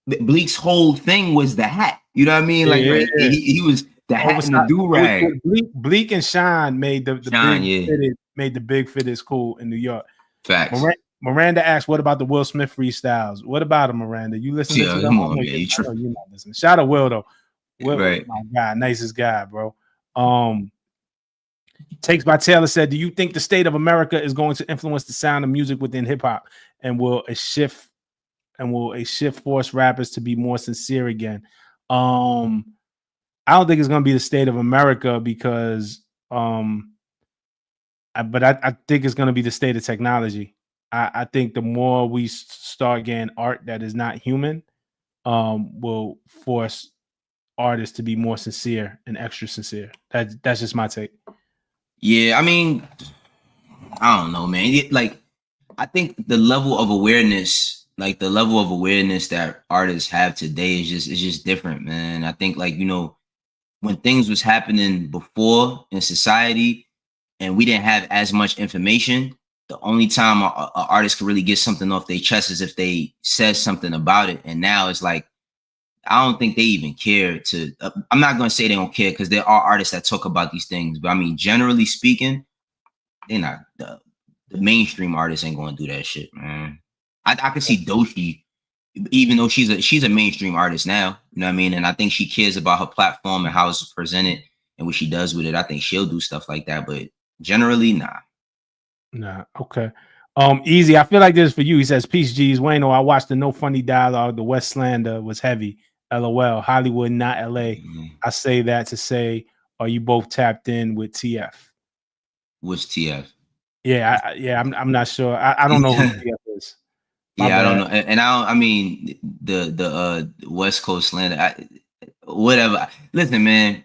Bleek's whole thing was the hat. You know what I mean? Like he was the hat and the do-rag. Bleek and Shine made the big fitted school in New York. Facts. Miranda asks, "What about the Will Smith freestyles? What about him, Miranda? You listening to them? Come on, man. I know you're not listening. Shout out Will though. Will, Right. my guy, nicest guy, bro. Takes by Taylor said, "Do you think the state of America is going to influence the sound of music within hip hop, and will a shift force rappers to be more sincere again?" I don't think it's going to be the state of America because, but I think it's going to be the state of technology. I think the more we start getting art that is not human, will force artists to be more sincere and extra sincere. That's just my take. Yeah, I mean, I don't know, man. Like, I think the level of awareness, that artists have today is just different, man. I think, like, when things was happening before in society and we didn't have as much information, the only time an artist could really get something off their chest is if they said something about it. And now it's like, I don't think they even care to. I'm not going to say they don't care because there are artists that talk about these things. But I mean, generally speaking, they're not. The mainstream artists ain't going to do that shit, man. I can see Doshi, even though she's a mainstream artist now. You know what I mean? And I think she cares about her platform and how it's presented and what she does with it. I think she'll do stuff like that. But generally, nah. Nah. Okay. Easy. I feel like this is for you. He says, "Peace, G's. Wayno, I watched the No Funny Dialogue. The West slander was heavy. LOL. Hollywood, not LA. Mm-hmm. I say that to say, are you both tapped in with TF?" What's TF? Yeah, I'm not sure. I don't know who TF is. I don't know. And I mean, the West Coast slander, whatever. Listen, man,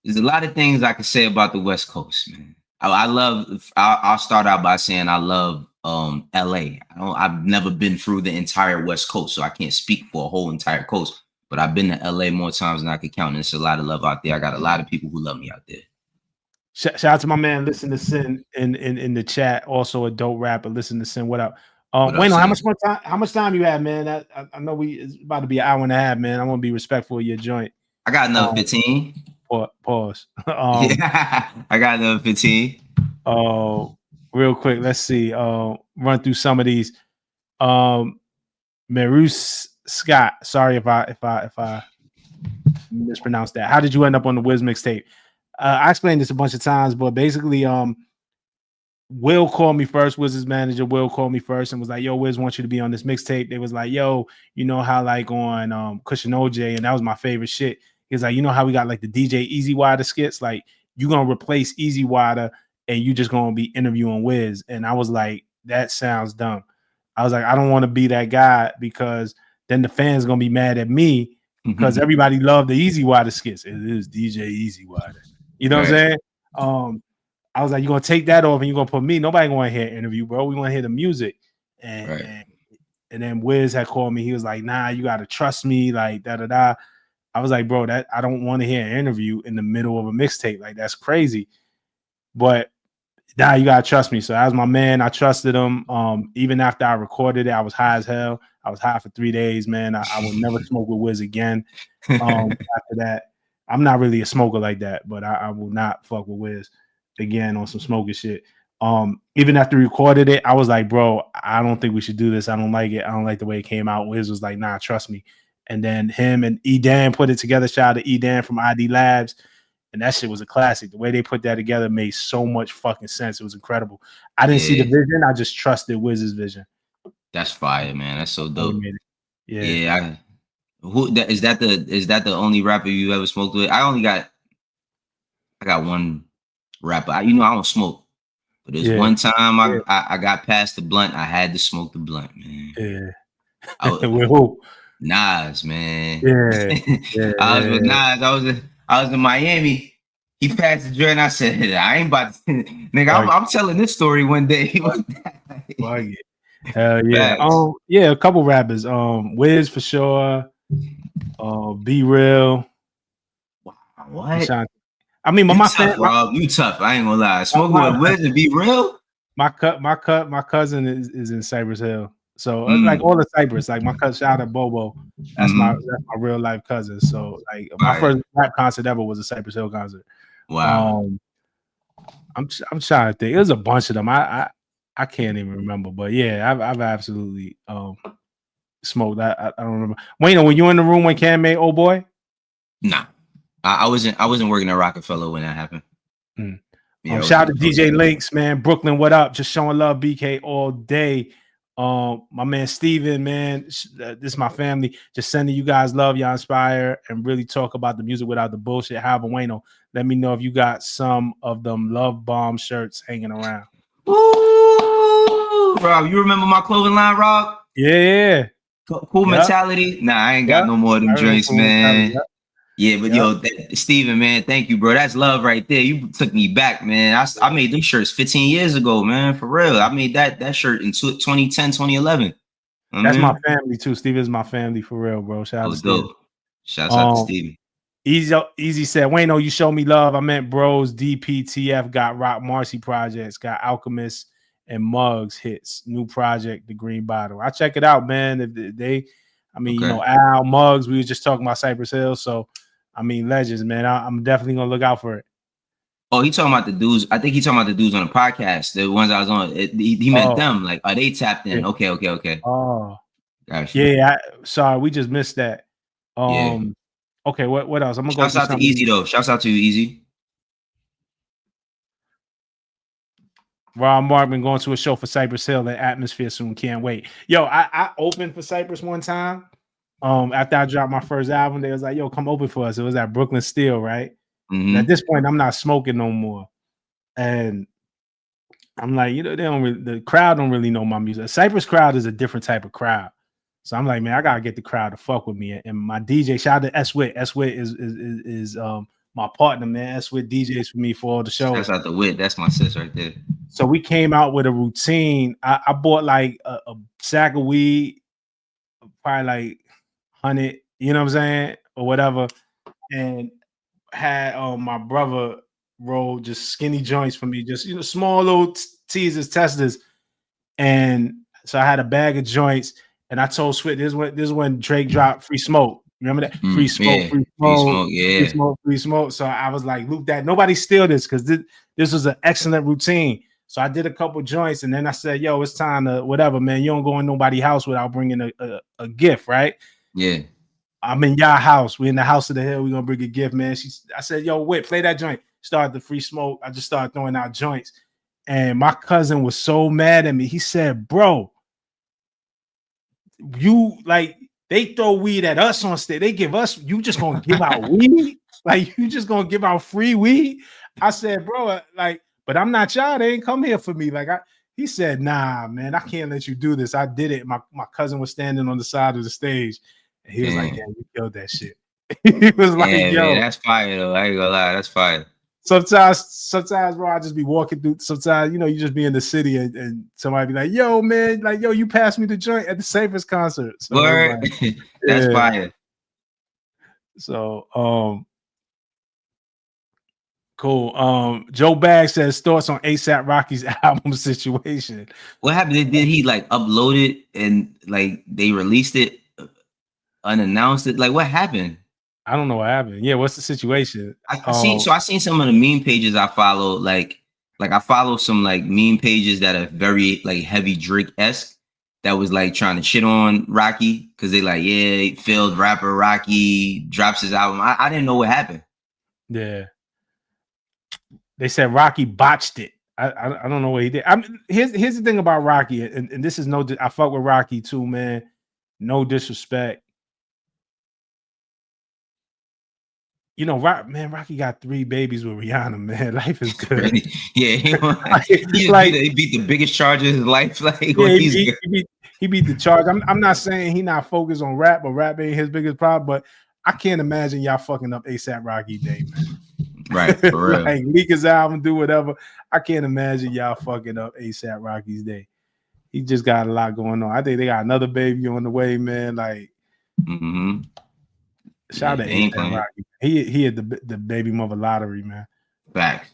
there's a lot of things I can say about the West Coast, man. I'll start out by saying I love LA. I've never been through the entire West Coast, so I can't speak for a whole entire coast. But I've been to LA more times than I could count. And there's a lot of love out there. I got a lot of people who love me out there. Shout out to my man, Listen to Sin in the chat. Also a dope rapper. Listen to Sin. What up? Wayno, how much time you have, man? I know it's about to be an hour and a half, man. I want to be respectful of your joint. I got another 15. Pause. I got another 15. Real quick, let's see. Run through some of these. Marus Scott. Sorry if I mispronounced that. How did you end up on the Whiz mixtape? I explained this a bunch of times, but basically, Will called me first. Wiz's manager, Will called me first and was like, "Yo, Wiz wants you to be on this mixtape." They was like, "Yo, you know how like on Cushion OJ," and that was my favorite shit. He was like, "You know how we got like the DJ Easy Wider skits? Like, you gonna replace Easy Wider and you just gonna be interviewing Wiz." And I was like, "That sounds dumb." I was like, "I don't want to be that guy because then the fans gonna be mad at me because everybody loved the Easy Wider skits. It is DJ Easy Wider." You know what I'm saying? I was like, "You're gonna take that off and you're gonna put me. Nobody gonna hear an interview, bro. We want to hear the music." And then Wiz had called me. He was like, "Nah, you gotta trust me." Like da. I was like, "Bro, that I don't want to hear an interview in the middle of a mixtape. Like that's crazy." But nah, you gotta trust me. So that was my man. I trusted him. Even after I recorded it, I was high as hell. I was high for 3 days, man. I will never smoke with Wiz again. After that, I'm not really a smoker like that, but I will not fuck with Wiz again on some smoking shit. Even after we recorded it, I was like, "Bro, I don't think we should do this. I don't like it. I don't like the way it came out." Wiz was like, "Nah, trust me." And then him and E-Dan put it together. Shout out to E-Dan from ID Labs. And that shit was a classic. The way they put that together made so much fucking sense. It was incredible. I didn't see the vision. I just trusted Wiz's vision. That's fire, man. That's so dope. Yeah. Is that the only rapper you ever smoked with? I got one rapper. I don't smoke, but there's one time I got past the blunt. I had to smoke the blunt, man. Yeah. With who? Nas, man. Yeah. I was with Nas. I was in Miami. He passed the joint. I said, "I ain't about to." Nigga, I'm telling this story one day. Hell yeah. Yeah, a couple rappers. Wiz for sure. Be Real. What? I mean, you tough, Rob. You tough. I ain't gonna lie. Smoking with Wiz and Be Real. My cousin is in Cypress Hill. So like all the Cypress, like my cousin, shout out Bobo. That's my real life cousin. So like my first rap concert ever was a Cypress Hill concert. Wow. I'm trying to think. There's a bunch of them. I I can't even remember, but yeah, I've absolutely smoked. I don't remember. Wayno, when you in the room when Cam made "Oh Boy"? Nah, I wasn't working at Roc-A-Fella when that happened. Mm. Yeah, Shout out to DJ Links, man. Brooklyn, what up? Just showing love, BK all day. My man Steven, man, this is my family. Just sending you guys love, y'all inspire, and really talk about the music without the bullshit. However, Wayno, let me know if you got some of them Love Bomb shirts hanging around. Ooh, Rob, you remember my clothing line, Rob? Yeah. Cool mentality. Nah, I ain't got no more of them drinks, man. Yeah, but yo, Steven, man, thank you, bro. That's love right there. You took me back, man. I made them shirts 15 years ago, man, for real. I made that shirt in 2010, 2011. That's my family too. Steven's my family for real, bro. Shout out to Steven. Shouts out to Steven. Easy said, Wayno, you show me love. I meant bros. DPTF got Rock Marcy projects, got Alchemist and Muggs hits. New project, The Green Bottle. I check it out, man. You know, Al Muggs. We was just talking about Cypress Hill, so I mean, legends, man. I'm definitely gonna look out for it. Oh, he talking about the dudes. I think he talking about the dudes on the podcast. The ones I was on. He meant them. Like, are they tapped in? Yeah. Okay. Oh, gotcha. Yeah. Sorry, we just missed that. Yeah. Okay. What else? I'm gonna Shouts out to Easy though. Shouts out to you, Easy. Rob Markman going to a show for Cypress Hill and Atmosphere soon. Can't wait. Yo, I opened for Cypress one time. After I dropped my first album, they was like, "Yo, come open for us." It was at Brooklyn Steel, right? Mm-hmm. And at this point, I'm not smoking no more, and I'm like, you know, the crowd don't really know my music. The Cypress crowd is a different type of crowd, so I'm like, man, I gotta get the crowd to fuck with me. And my DJ, shout out to S-Wit. S-Wit is my partner, man. S-Wit DJs for me for all the shows. Shouts out to Wit. That's my sis right there. So we came out with a routine. I bought like a sack of weed, probably like 100, you know what I'm saying, or whatever, and had my brother roll just skinny joints for me, just, you know, small little teasers, testers. And so I had a bag of joints, and I told Swit, this is when Drake dropped Free Smoke. Remember that? Free Smoke, yeah. Free Smoke, Free Smoke. So I was like, Luke, that nobody steal this, because this was an excellent routine. So I did a couple joints, and then I said, yo, it's time to whatever, man. You don't go in nobody's house without bringing a gift, right? Yeah. I'm in y'all house. We in the house of the hill. We're gonna bring a gift, man. I said, yo, Whit, play that joint. Started the Free Smoke. I just started throwing out joints. And my cousin was so mad at me. He said, bro, you like they throw weed at us on stage. They give us, you just gonna give out weed? Like, you just gonna give out free weed? I said, bro, like, but I'm not y'all. They ain't come here for me. Like, he said, nah, man, I can't let you do this. I did it. My cousin was standing on the side of the stage. And he was like, yeah, you killed that shit. He was like, yo, man, that's fire though. I ain't gonna lie, that's fire. Sometimes, bro, I just be walking through. Sometimes, you know, you just be in the city and somebody be like, yo, man, like, yo, you passed me the joint at the Cypress concert. So like, that's fire. So, cool. Joe Bag says thoughts on ASAP Rocky's album situation. What happened? Did he like upload it and like they released it unannounced it? Like, what happened? I don't know what happened. Yeah, what's the situation? I seen some of the meme pages I follow. Like I follow some like meme pages that are very like heavy Drake-esque that was like trying to shit on Rocky because they like, yeah, failed rapper Rocky drops his album. I didn't know what happened. Yeah. They said Rocky botched it. I don't know what he did. I mean, here's the thing about Rocky, and this is I fuck with Rocky too, man. No disrespect. You know, Rocky got 3 babies with Rihanna, man. Life is good. Yeah, he beat the biggest charge of his life. Like, yeah, he beat the charge. I'm not saying he not focused on rap, but rap ain't his biggest problem. But I can't imagine y'all fucking up ASAP Rocky Day, man. Right, for real. Like, leak his album, do whatever. I can't imagine y'all fucking up ASAP Rocky's day. He just got a lot going on. I think they got another baby on the way, man. Like, shout out to ASAP Rocky. He had the baby mother lottery, man. Facts.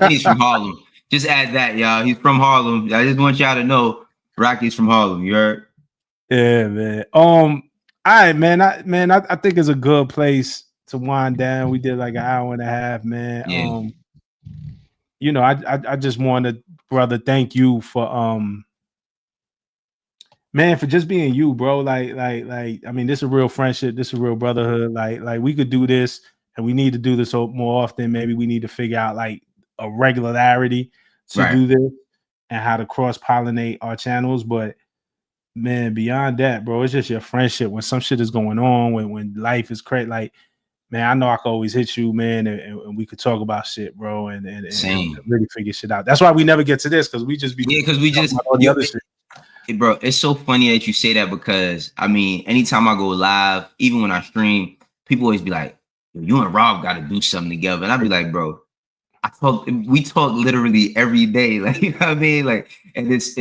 He's from Harlem. Just add that, y'all. He's from Harlem. I just want y'all to know Rocky's from Harlem. You heard? Yeah, man. All right, man. I think it's a good place to wind down. We did like an hour and a half, man. Yeah. you know, I just want to, brother, thank you for man, for just being you, bro. Like, I mean, this is a real friendship, this is a real brotherhood. Like we could do this, and we need to do this more often. Maybe we need to figure out like a regularity to Right. do this and how to cross pollinate our channels. But man, beyond that, bro, it's just your friendship. When some shit is going on, when life is crazy, like, man, I know I could always hit you, man, and we could talk about shit, bro, and Same. really figure shit out. That's why we never get to this, because we just be Yeah, because we talking just about all the other shit. Hey, bro, it's so funny that you say that, because I mean, anytime I go live, even when I stream, people always be like, "You and Rob got to do something together," and I'd be like, "Bro, we talk literally every day, like, you know what I mean, like, and it's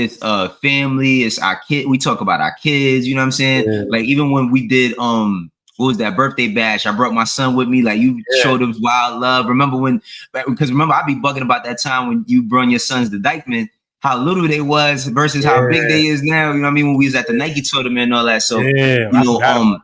family, it's our kid, we talk about our kids, you know what I'm saying, Yeah. like even when we did what was that birthday bash? I brought my son with me. Like, you showed him wild love. Remember because remember, I be bugging about that time when you brought your sons to Dykeman, how little they was versus how big they is now. You know what I mean? When we was at the Nike tournament and all that. So, Yeah, you I know, forgot about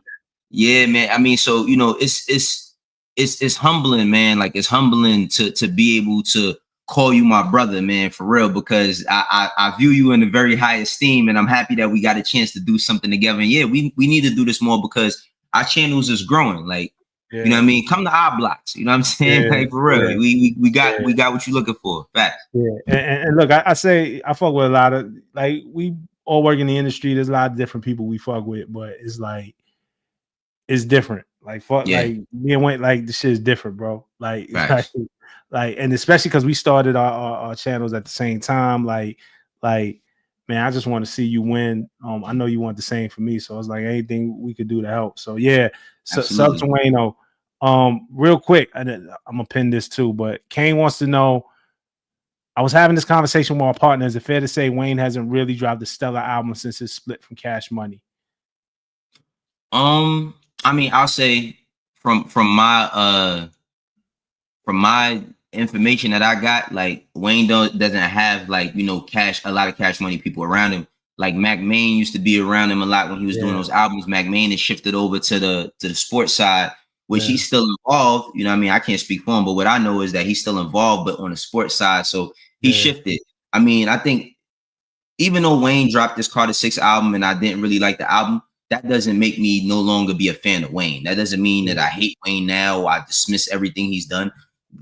yeah, man. I mean, so, you know, it's humbling, man. Like, it's humbling to be able to call you my brother, man, for real, because I view you in a very high esteem, and I'm happy that we got a chance to do something together. And yeah, we need to do this more, because our channels is growing. Like, that. you know what I mean? Come to our blocks. You know what I'm saying? Yeah, Like, for real. yeah, We got yeah. what you're looking for. Facts. Yeah, and look, I say I fuck with a lot of, like, we all work in the industry. There's a lot of different people we fuck with, but it's like it's different. Like, fuck, Yeah. like me and Wayne, like, this shit is different, bro. Like, Facts. and especially because we started our channels at the same time. Like, man, I just want to see you win. I know you want the same for me, so it's like anything we could do to help. So yeah, sub to Absolutely. Wayno. Real quick, and I'm gonna pin this too, but Kane wants to know. I was having this conversation with my partner. Is it fair to say Wayne hasn't really dropped a stellar album since his split from Cash Money? I mean, I'll say from my information that I got, like, Wayne doesn't have, like, you know, a lot of Cash Money people around him. Like, Markman used to be around him a lot when he was doing those albums. Markman has shifted over to the sports side, which he's still involved. You know what I mean? I can't speak for him, but what I know is that he's still involved, but on the sports side. So he shifted. I mean, I think even though Wayne dropped this Carter 6 album and I didn't really like the album, that doesn't make me no longer be a fan of Wayne. That doesn't mean that I hate Wayne now or I dismiss everything he's done.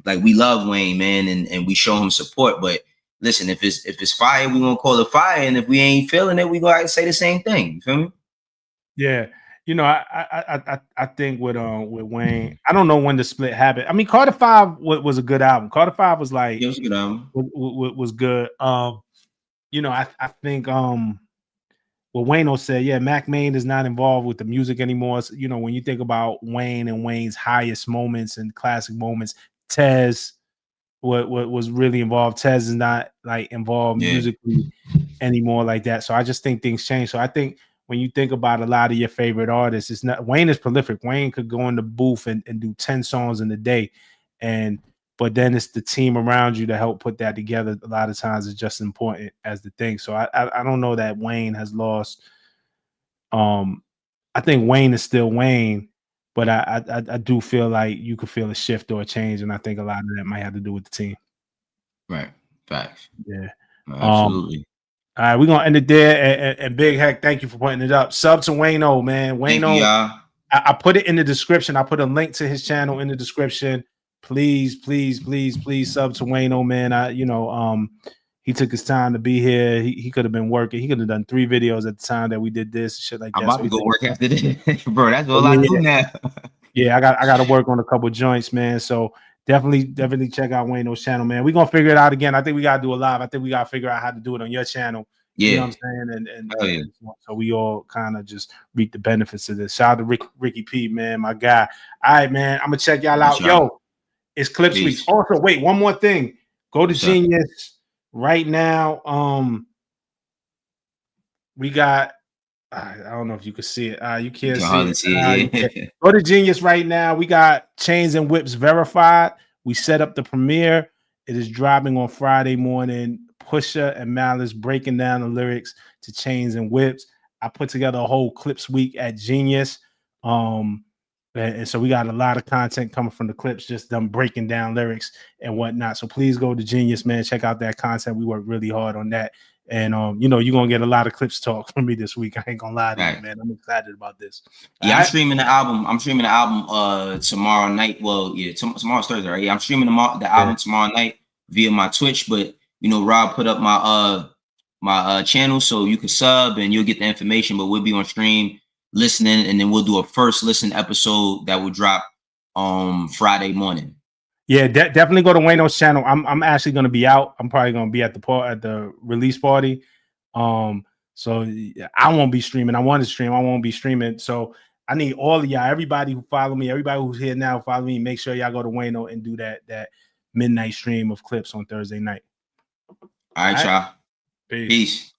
Like, we love Wayne, man, and we show him support. But listen, if it's fire, we gonna call it fire, and if we ain't feeling it, we gonna say the same thing. You feel me? Yeah, you know, I think with Wayne, I don't know when the split happened. I mean, Carter 5 was a good album. Carter 5 was like Yeah, it was a good album. was good. You know, I think what Wayno said, yeah, Mac Main is not involved with the music anymore. So, you know, when you think about Wayne and Wayne's highest moments and classic moments, Tez what was really involved. Tez is not like involved Yeah. musically anymore like that. So I just think things change. So I think when you think about a lot of your favorite artists, it's not, Wayne is prolific. Wayne could go in the booth and do 10 songs in a day. But then it's the team around you to help put that together. A lot of times it's just important as the thing. So I don't know that Wayne has lost. I think Wayne is still Wayne, but I do feel like you could feel a shift or a change, and I think a lot of that might have to do with the team. Right. Facts. Yeah. Absolutely. All right, we're gonna end it there. And Big Heck, thank you for putting it up. Sub to Wayno, man. Thank you, Wayno, y'all. I put it in the description. I put a link to his channel in the description. Please, please, please, please sub to Wayno, man. He took his time to be here. He could have been working. He could have done 3 videos at the time that we did this shit like I'm that. about So to he go took work his time. after this, bro. That's So all I do now. yeah, I got to work on a couple joints, man. So definitely check out Wayno's channel, man. We're gonna figure it out again. I think we gotta do a live. I think we gotta figure out how to do it on your channel. You know Yeah. what I'm saying? Oh, yeah. And so we all kind of just reap the benefits of this. Shout out to Ricky P, man, my guy. All right, man. I'm gonna check y'all out. Yo, it's Clipse Weeks. Peace. Also, wait, one more thing. Go to What's up? Genius right now. We got I don't know if you can see it. You can't see hardly it. see it. Yeah. Go to Genius right now. We got Chains and Whips verified. We set up the premiere. It is dropping on Friday morning. Pusha and Malice breaking down the lyrics to Chains and Whips. I put together a whole Clipse week at Genius. And so we got a lot of content coming from the Clipse, just them breaking down lyrics and whatnot. So please go to Genius, man. Check out that content. We work really hard on that. And you know, you're gonna get a lot of Clipse talk from me this week. I ain't gonna lie to you, man. I'm excited about this. Yeah, I'm streaming the album tomorrow night. Well, yeah, tomorrow's Thursday, right? Yeah, I'm streaming the album tomorrow night via my Twitch. But you know, Rob put up my channel, so you can sub and you'll get the information. But we'll be on stream listening, and then we'll do a first listen episode that will drop Friday morning. Yeah, definitely go to Wayno's channel. I'm actually gonna be out. I'm probably gonna be at the release party. So I won't be streaming. I want to stream. I won't be streaming. So I need all of y'all, everybody who follow me, everybody who's here now, follow me. Make sure y'all go to Wayno and do that midnight stream of Clipse on Thursday night. All right, y'all. Peace.